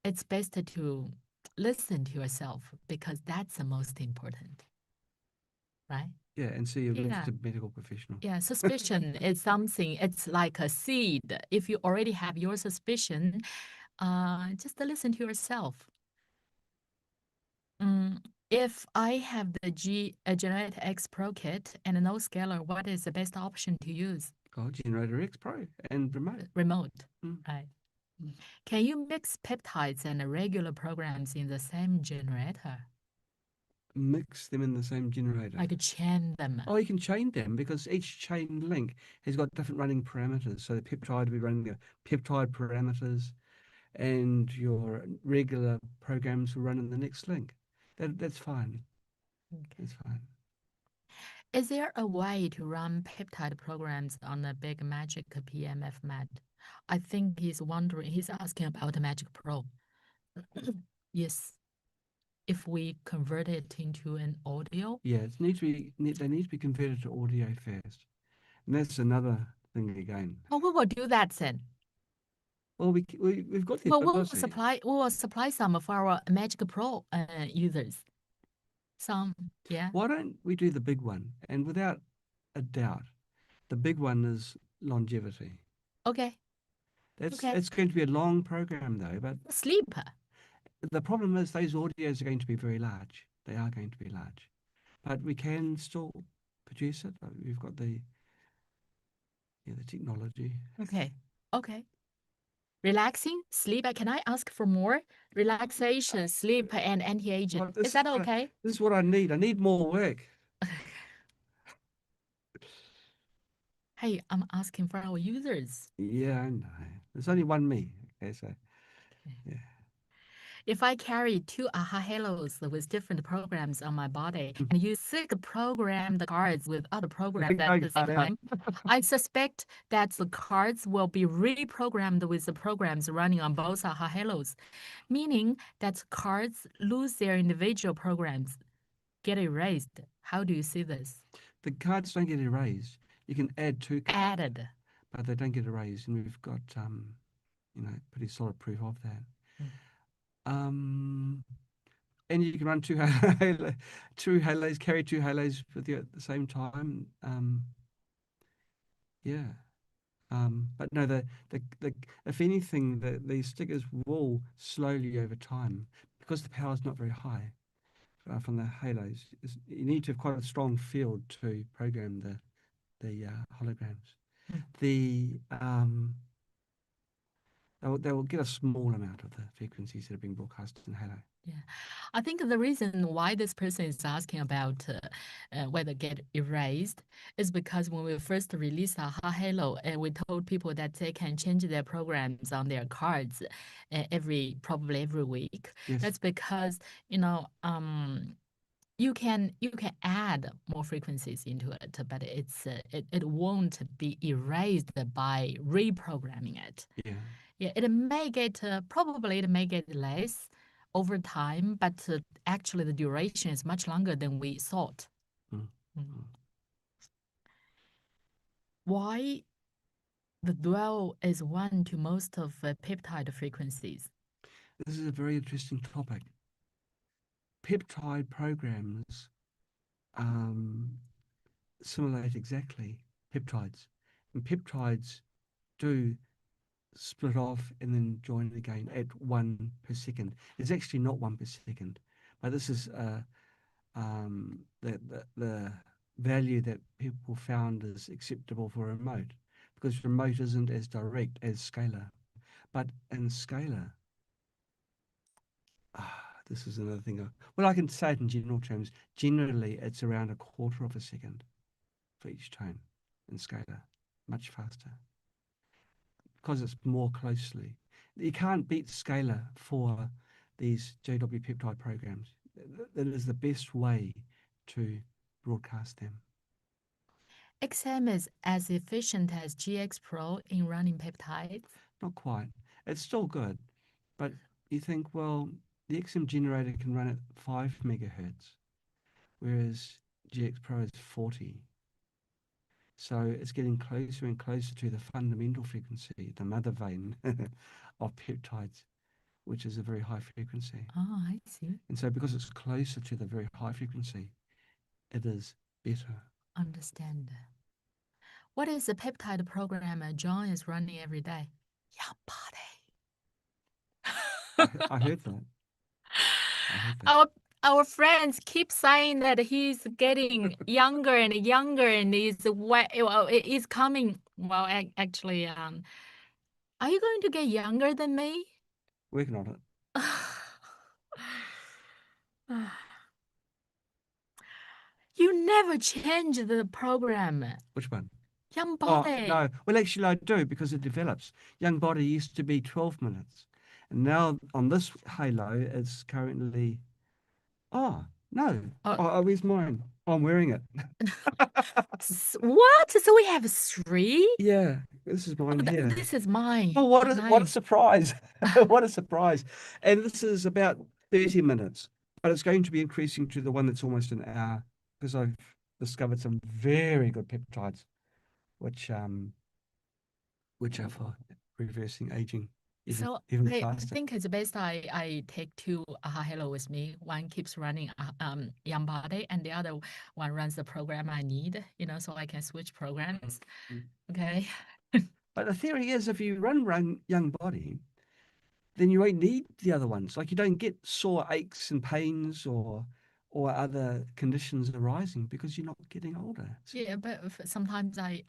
it's best to listen to yourself because that's the most important, right? Yeah, and see a Yeah. registered medical professional. Yeah, suspicion is something, it's like a seed. If you already have your suspicion, just listen to yourself. If I have the Generator X Pro kit and no scaler, what is the best option to use? Oh, Generator X Pro and remote. Remote, right. Can you mix peptides and regular programs in the same generator? Mix them in the same generator. Like chain them. Oh, you can chain them because each chain link has got different running parameters. So the peptide will be running the peptide parameters, and your regular programs will run in the next link. That's fine. Okay. That's fine. Is there a way to run peptide programs on a big Magic PMF mat? I think he's asking about Magic Pro. Yes. If we convert it into an audio? Yeah, they need to be converted to audio first. And that's another thing again. Oh, we will do that then. Well, we've got the Well, ability. we will supply some for our Magic Pro users. Some, yeah. Why don't we do the big one? And without a doubt, the big one is longevity. Okay. It's going to be a long program though, but sleep. The problem is those audios are going to be very large. They are going to be large, but we can still produce it. We've got the technology. Okay. Relaxing, sleep. Can I ask for more? Relaxation, sleep, and anti-aging. Well, Is that okay? This is what I need. I need more work. Hey, I'm asking for our users. Yeah, I know. There's only one me. Okay, so yeah. If I carry 2 AHA Halos with different programs on my body and use 6 programmed cards with other programs at the same time, I suspect that the cards will be reprogrammed with the programs running on both AHA Halos, meaning that cards lose their individual programs, get erased. How do you see this? The cards don't get erased. You can add 2 cards. Added. But they don't get erased, and we've got pretty solid proof of that. And you can run 2 halos, carry 2 halos with you at the same time. But no, if anything, these stickers will slowly over time because the power is not very high from the halos. You need to have quite a strong field to program the holograms. They will get a small amount of the frequencies that are being broadcast in Halo. Yeah, I think the reason why this person is asking about whether get erased is because when we first released AHA Halo, we told people that they can change their programs on their cards probably every week. Yes. That's because you can add more frequencies into it, but it won't be erased by reprogramming it. Yeah, it may get less over time, but actually the duration is much longer than we thought. Why the dwell is 1 to most of peptide frequencies? this is a very interesting topic. Peptide programs simulate exactly peptides, and peptides do split off and then join again at 1 per second. It's actually not 1 per second, but this is the value that people found is acceptable for remote, because remote isn't as direct as scalar. But in scalar, this is another thing. Well, I can say it in general terms. Generally, it's around 1/4 of a second for each tone in scalar, much faster, because it's more closely. You can't beat scalar for these JW peptide programs. That is the best way to broadcast them. XM is as efficient as GX Pro in running peptides. Not quite. It's still good, but you think, well, the XM generator can run at 5 megahertz, whereas GX Pro is 40. So it's getting closer and closer to the fundamental frequency, the mother vein of peptides, which is a very high frequency. Oh, I see. And so because it's closer to the very high frequency, it is better. Understand. What is the peptide program John is running every day? Young body. I heard that. I heard that. Our friends keep saying that he's getting younger and younger, and is coming. Well, actually, are you going to get younger than me? Working on it. You never change the program. Which one? Young Oh, body. no. Well, actually, I do, because it develops. Young Body used to be 12 minutes. And now on this Halo, it's currently... Oh, no. Oh, where's mine? Oh, I'm wearing it. What? So we have 3? Yeah, this is mine here. This is mine. Oh, what a Nice. surprise. What a surprise. And this is about 30 minutes, but it's going to be increasing to the one that's almost an hour, because I've discovered some very good peptides, which are for reversing aging even I faster. think it's best I take 2 Aha Hello with me. One keeps running Young Body, and the other one runs the program I need, so I can switch programs. Okay. But the theory is, if you run Young Body, then you won't need the other ones. Like, you don't get sore aches and pains or other conditions arising, because you're not getting older. Yeah, but sometimes I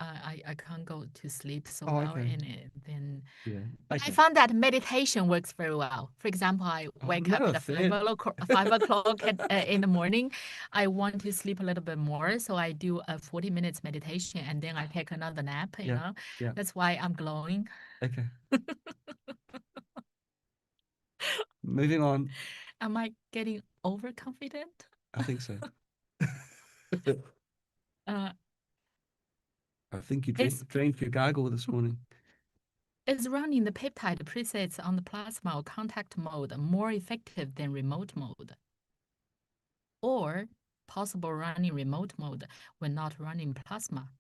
can't go to sleep so well, okay. and then. Yeah. But Okay. I found that meditation works very well. For example, I wake up at 5 o'clock in the morning. I want to sleep a little bit more, so I do a 40 minutes meditation, and then I take another nap. Yeah. That's why I'm glowing. Okay. Moving on. Am I getting overconfident? I think so. Uh, I think you drank your gargle this morning. Is running the peptide presets on the plasma or contact mode more effective than remote mode? Or possible running remote mode when not running plasma?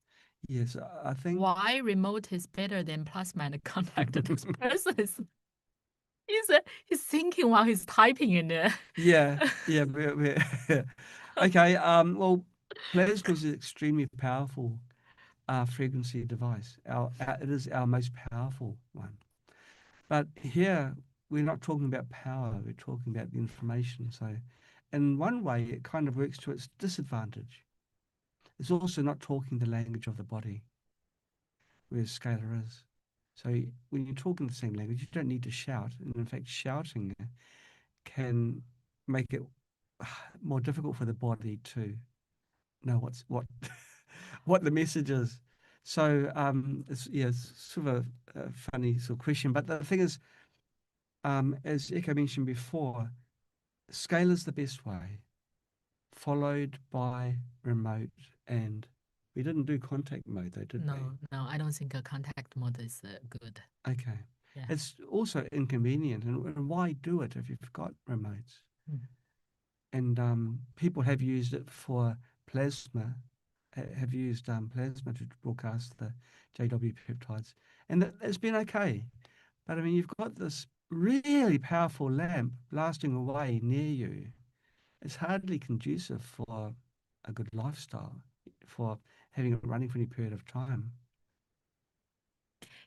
Yes, I think. Why remote is better than plasma and contact? This person is he's thinking while he's typing in there. Yeah. Okay. Well, plasma is an extremely powerful frequency device. It is our most powerful one. But here we're not talking about power. We're talking about the information. So, in one way, it kind of works to its disadvantage. It's also not talking the language of the body, whereas scalar is. So when you're talking the same language, you don't need to shout. And in fact, shouting can make it more difficult for the body to know what the message is. So it's sort of a funny sort of question. But the thing is, as Echo mentioned before, scalar is the best way, followed by remote. And we didn't do contact mode, though, did we? No, I don't think a contact mode is good. Okay. Yeah. It's also inconvenient. And why do it if you've got remotes? And people have used it for plasma, have used plasma to broadcast the JW peptides. And it's been okay. But I mean, you've got this really powerful lamp blasting away near you is hardly conducive for a good lifestyle, for having it running for any period of time.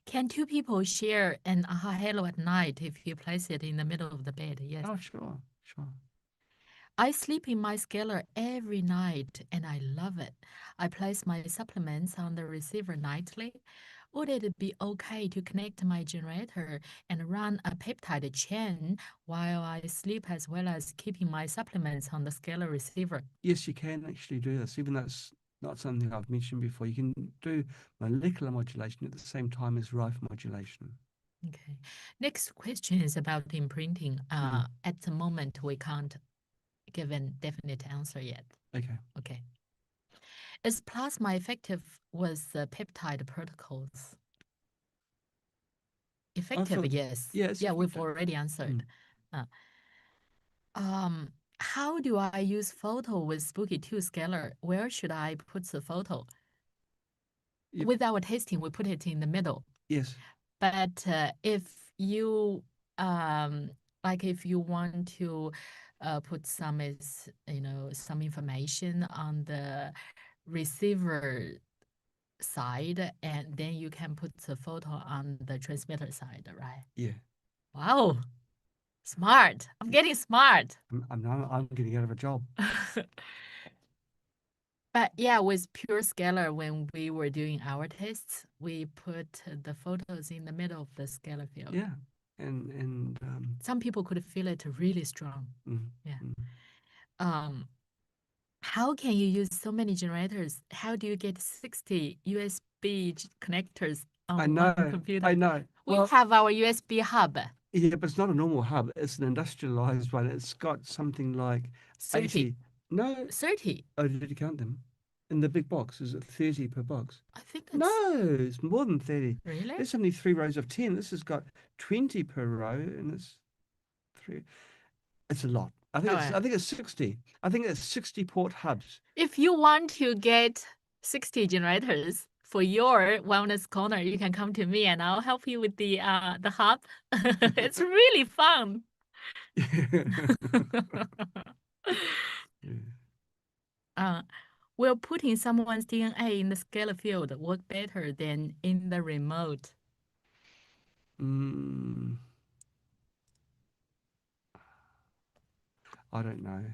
Can two people share an AHA halo at night if you place it in the middle of the bed? Yes. Oh, sure, sure. I sleep in my scaler every night and I love it. I place my supplements on the receiver nightly. Would it be okay to connect my generator and run a peptide chain while I sleep as well as keeping my supplements on the scalar receiver? Yes, you can actually do this, even though it's not something I've mentioned before. You can do molecular modulation at the same time as rife modulation. Okay. Next question is about imprinting. At the moment, we can't give a definite answer yet. Okay. Okay. Is plasma effective with the peptide protocols? Effective, yes. Yeah, it's we've effective. already answered. How do I use photo with Spooky2 scalar? Where should I put the photo? With our testing, we put it in the middle. Yes. But if you if you want to put some some information on the receiver side, and then you can put the photo on the transmitter side, right? Yeah. Wow, smart! I'm getting smart. I'm getting out of a job. But yeah, with pure scalar, when we were doing our tests, we put the photos in the middle of the scalar field. Yeah, and some people could feel it really strong. How can you use so many generators? How do you get 60 USB connectors on one computer? I know. We have our USB hub. Yeah, but it's not a normal hub. It's an industrialized one. It's got something like 30. 80. No. 30. Oh, did you count them? In the big box, is it 30 per box? I think it's... No, it's more than 30. Really? There's only 3 rows of 10. This has got 20 per row, and it's 3. It's a lot. I think it's 60. I think it's 60 port hubs. If you want to get 60 generators for your wellness corner, you can come to me and I'll help you with the hub. It's really fun. Will putting someone's DNA in the scalar field work better than in the remote? I don't know.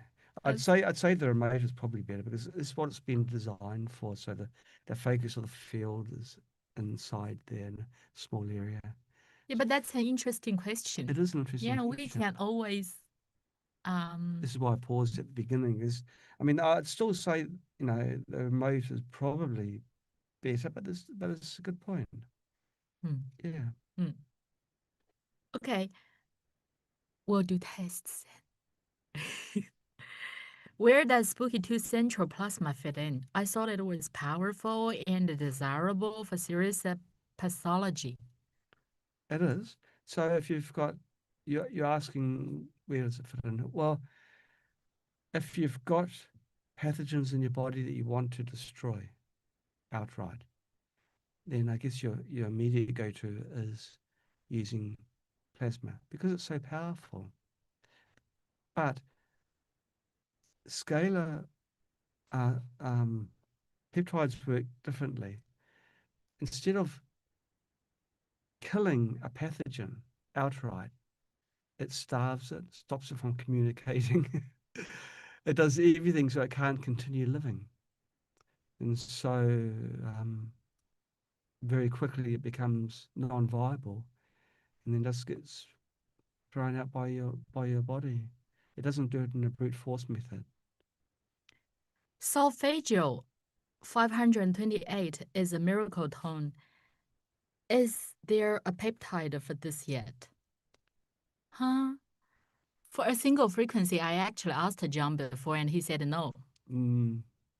I'd say the remote is probably better because it's what it's been designed for. So the focus of the field is inside there in a small area. Yeah, but that's an interesting question. It is an interesting question. We can always... This is why I paused at the beginning. I'd still say, the remote is probably better, but it's a good point. Yeah. Okay. We'll do tests. Where does Spooky2 Central Plasma fit in? I thought it was powerful and desirable for serious pathology. It is. So if you've got, you're asking where does it fit in? Well, if you've got pathogens in your body that you want to destroy outright, then I guess your immediate go-to is using plasma because it's so powerful. But scalar peptides work differently. Instead of killing a pathogen outright, it starves it, stops it from communicating. It does everything so it can't continue living. And so very quickly it becomes non-viable and then just gets thrown out by your body. It doesn't do it in a brute force method. Solfeggio 528 is a miracle tone. Is there a peptide for this yet? For a single frequency, I actually asked John before and he said no.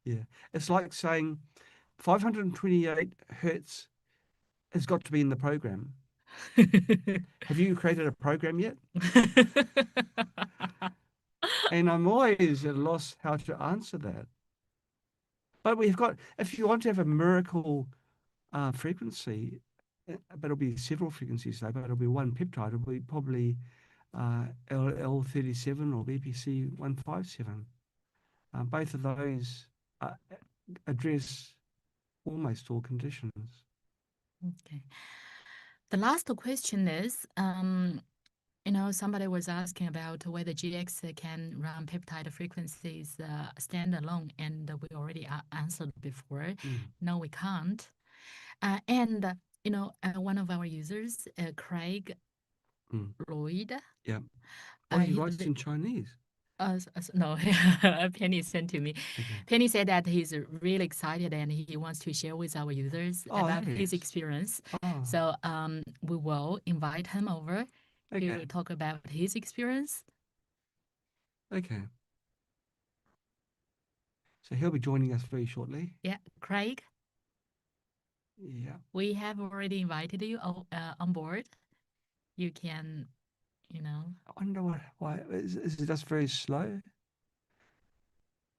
Yeah. It's like saying 528 hertz has got to be in the program. Have you created a program yet? And I'm always at a loss how to answer that. But we've got, if you want to have a miracle frequency, but it'll be several frequencies though, but it'll be one peptide. It'll be probably LL37 or BPC157. Both of those address almost all conditions. Okay. The last question is, somebody was asking about whether GX can run peptide frequencies standalone, and we already answered before. No, we can't. One of our users, Craig Lloyd. Yeah. Oh, he writes in Chinese. No, Penny sent to me. Okay. Penny said that he's really excited and he wants to share with our users about his experience. So we will invite him over to talk about his experience. Okay. So he'll be joining us very shortly. Yeah, Craig. Yeah. We have already invited you on board. You can, I wonder why is it just very slow?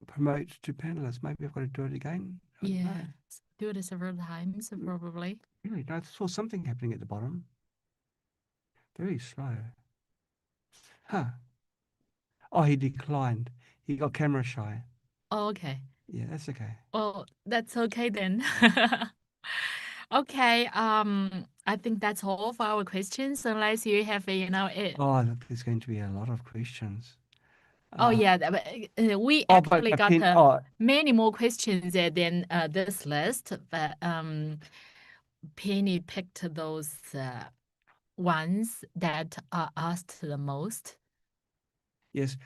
Promote to panelists. Maybe I've got to do it again. I don't know. Do it several times probably. Really? No, I saw something happening at the bottom. Very slow. Huh. Oh, he declined. He got camera shy. Oh, okay. Yeah, that's okay. Well, that's okay then. Okay, I think that's all for our questions, unless you have, it. Oh, look, there's going to be a lot of questions. We actually got many more questions than this list, but Penny picked those ones that are asked the most. Yes,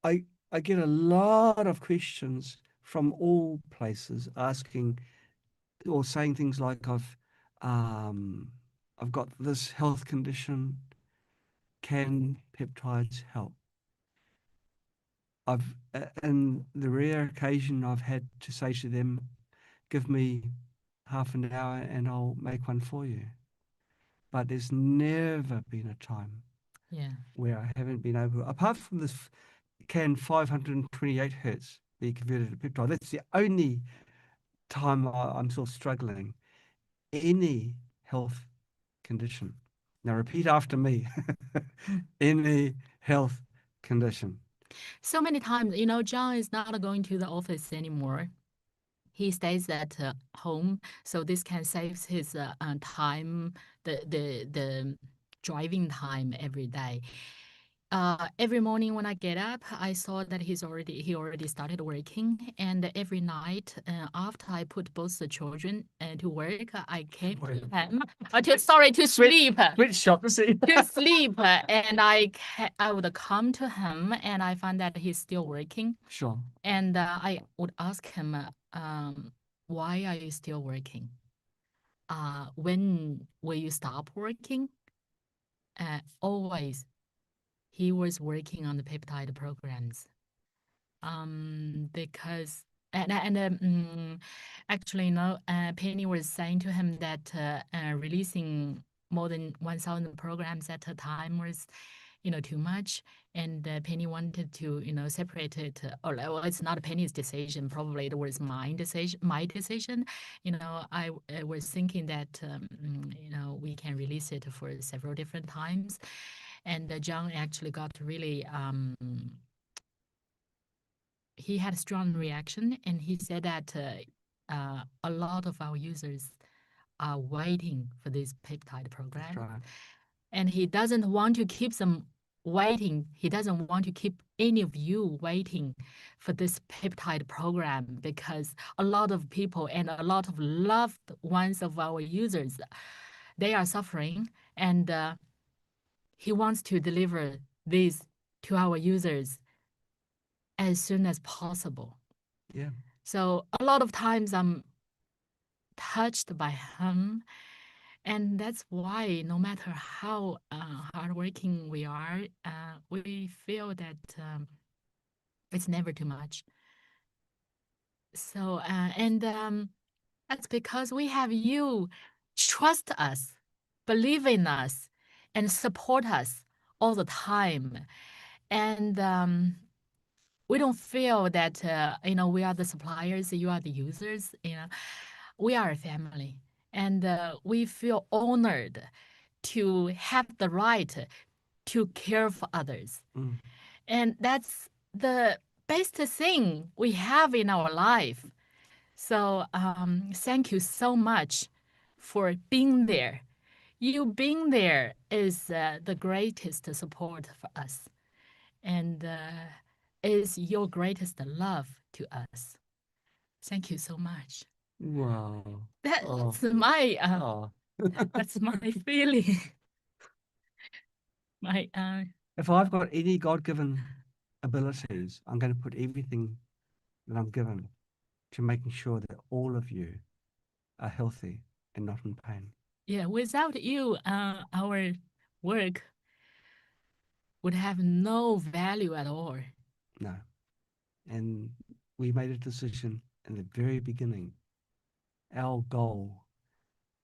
I get a lot of questions from all places asking or saying things like I've got this health condition. Can peptides help? In the rare occasion I've had to say to them, give me half an hour and I'll make one for you. But there's never been a time where I haven't been able, apart from this, can 528 hertz be converted to peptide? That's the only time I'm still struggling. Any health condition. Now repeat after me. Any health condition. So many times, John is not going to the office anymore. He stays at home, so this can save his time, the driving time every day. Every morning when I get up, I saw that he already started working, and every night after I put both the children to work, I came to him. To sleep. Which shop to see? To sleep, and I would come to him, and I find that he's still working. Sure. And I would ask him, why are you still working? When will you stop working? Always. He was working on the peptide programs, because actually, Penny was saying to him that releasing more than 1,000 programs at a time was, too much, and Penny wanted to, separate it. Well, it's not Penny's decision. Probably it was my decision. I was thinking that, we can release it for several different times. And John actually got really, he had a strong reaction, and he said that a lot of our users are waiting for this peptide program. Right. And he doesn't want to keep them waiting. He doesn't want to keep any of you waiting for this peptide program, because a lot of people and a lot of loved ones of our users, they are suffering, and he wants to deliver these to our users as soon as possible. Yeah. So a lot of times I'm touched by him. And that's why no matter how hardworking we are, we feel that it's never too much. So, that's because we have you trust us, believe in us, and support us all the time. And we don't feel that, we are the suppliers, you are the users. We are a family. And we feel honored to have the right to care for others. Mm. And that's the best thing we have in our life. So thank you so much for being there. You being there is the greatest support for us, and is your greatest love to us. Thank you so much. Wow. That's Oh. my Oh. that's my feeling. My If I've got any God-given abilities, I'm going to put everything that I'm given to making sure that all of you are healthy and not in pain. yeah. Without you, our work would have no value at all. No. And we made a decision in the very beginning. Our goal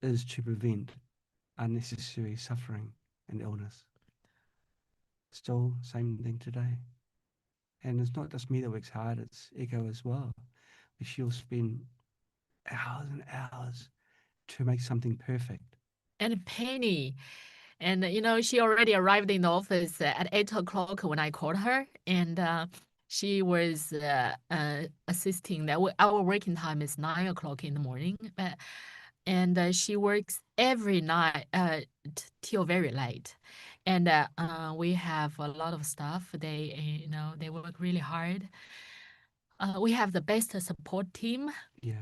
is to prevent unnecessary suffering and illness. Still, same thing today. And it's not just me that works hard, it's Echo as well. She'll spend hours and hours to make something perfect. And Penny, and she already arrived in the office at 8 o'clock when I called her, and she was assisting. That our working time is 9 o'clock in the morning, and she works every night till very late. And we have a lot of staff. They they work really hard. We have the best support team. Yeah.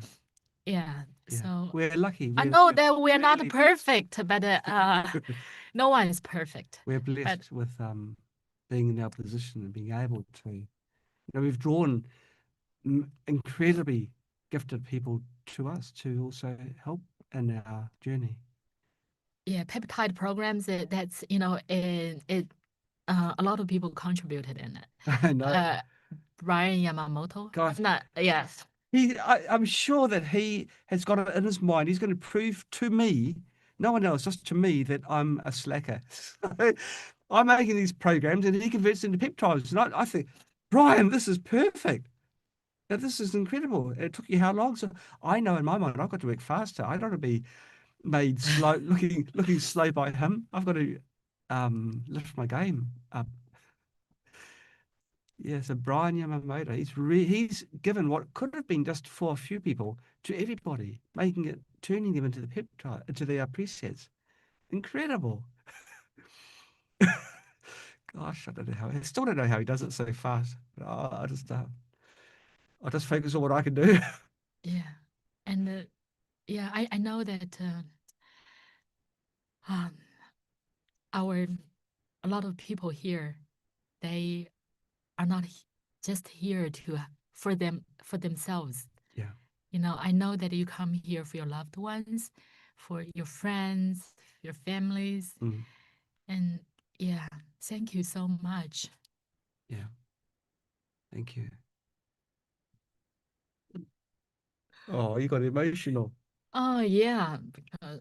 Yeah. Yeah. So We're lucky. I We're know that we're not really- perfect, but no one is perfect. we're blessed with being in our position and being able to. We've drawn incredibly gifted people to us to also help in our journey. Yeah, peptide programs. That's a lot of people contributed in it. I know. Brian Yamamoto. Guys, Yes. I'm sure that he has got it in his mind. He's going to prove to me, no one else, just to me, that I'm a slacker. I'm making these programs and he converts into peptides. And I think, Brian, this is perfect. Now, this is incredible. It took you how long? So I know in my mind, I've got to work faster. I don't want to be made slow, looking slow by him. I've got to lift my game up. Yeah, so Brian Yamamoto, he's given what could have been just for a few people to everybody, turning them into the peptide, into their presets. Incredible. Gosh, I still don't know how he does it so fast. But I just focus on what I can do. Yeah. And yeah, I know that um, a lot of people here, they are not just here to for themselves. Yeah. I know that you come here for your loved ones, for your friends, your families, Mm. and yeah, thank you so much. Yeah. Thank you. Oh, you got emotional. Oh yeah, because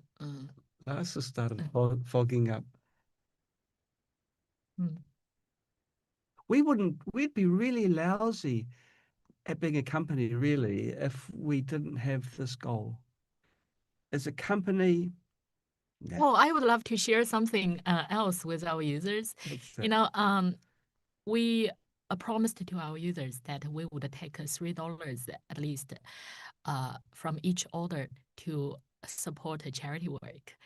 That's just started fogging up. mm, We'd be really lousy at being a company, really, if we didn't have this goal. As a company, yeah, well, I would love to share something else with our users. that's You know, we promised to our users that we would take $3 at least from each order to support charity work.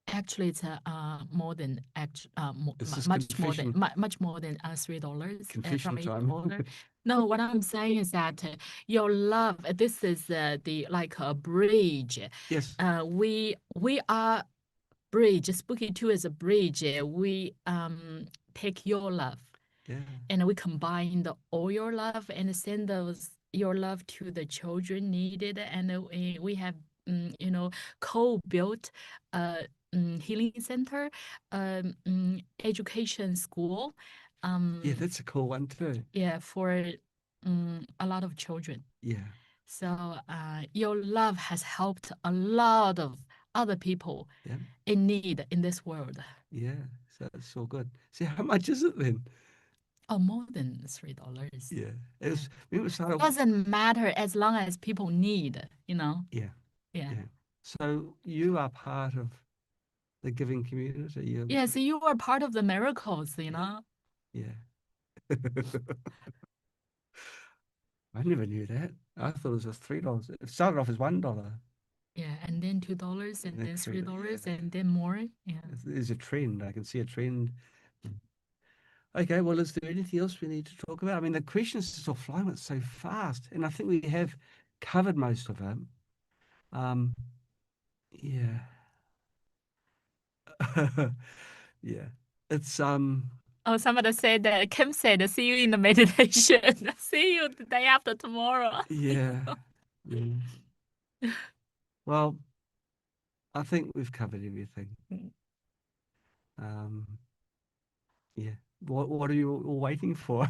Actually, it's more than Is this much more than confession? much more than $3 Confession from each time. order. No, what I'm saying is that your love. This is the like a bridge. Yes. We are bridge. Spooky2 is a bridge. We take your love. Yeah. And we combined all your love and send your love to the children needed, and we have co-built healing center, education school. Yeah, that's a cool one too. Yeah, for a lot of children. Yeah. So your love has helped a lot of other people Yeah. in need in this world. Yeah. So it's all good. See, how much is it then? Oh, more than $3. Yeah, it was started. Doesn't matter as long as people need, Yeah, Yeah. yeah. So you are part of the giving community. Yes, you are part of the miracles, Yeah. Yeah. I never knew that. I thought it was just $3. It started off as $1. Yeah, and then $2 and then then three, $3 yeah. and then more. Yeah. There's a trend. I can see a trend. Okay, well, is there anything else we need to talk about? I mean, the questions are still flying it so fast, and I think we have covered most of them. Yeah. Yeah. It's Oh, somebody said that Kim said, see you in the meditation. See you the day after tomorrow. yeah. Yeah. Well, I think we've covered everything. Yeah. What are you all waiting for?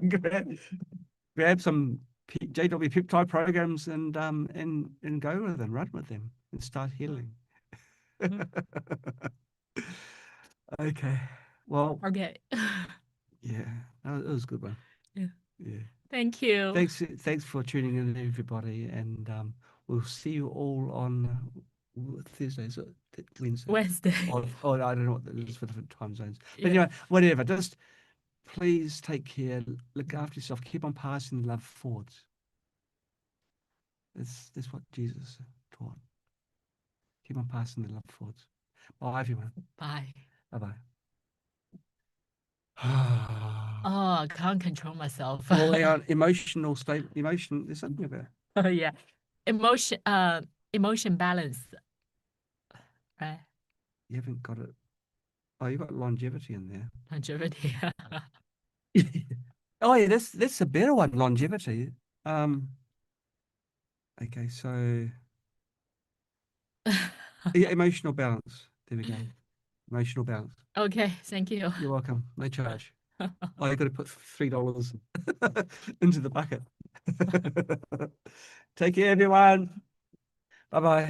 grab some JW peptide programs and go with them, run with them, and start healing. Okay. Well, Okay. yeah, it was a good one. Yeah. Yeah. Thank you. Thanks for tuning in, everybody, and we'll see you all on Thursday, so Wednesday. Wednesday. Or I don't know what it is for different time zones. But Yeah. anyway, whatever. Just please take care, look after yourself, keep on passing the love forwards. That's what Jesus taught. Keep on passing the love forwards. Bye, everyone. Bye. Bye-bye. Oh, I can't control myself. Well, they are emotional state. Emotion. There's something about. Oh, yeah. Emotion balance. Right. You haven't got it. Oh, you got longevity in there. Longevity. Oh yeah, that's a better one. Longevity. Okay, so yeah, emotional balance. There we go. Emotional balance. Okay, thank you. You're welcome. No charge. Oh, you got to put $3 into the bucket. Take care, everyone. Bye bye.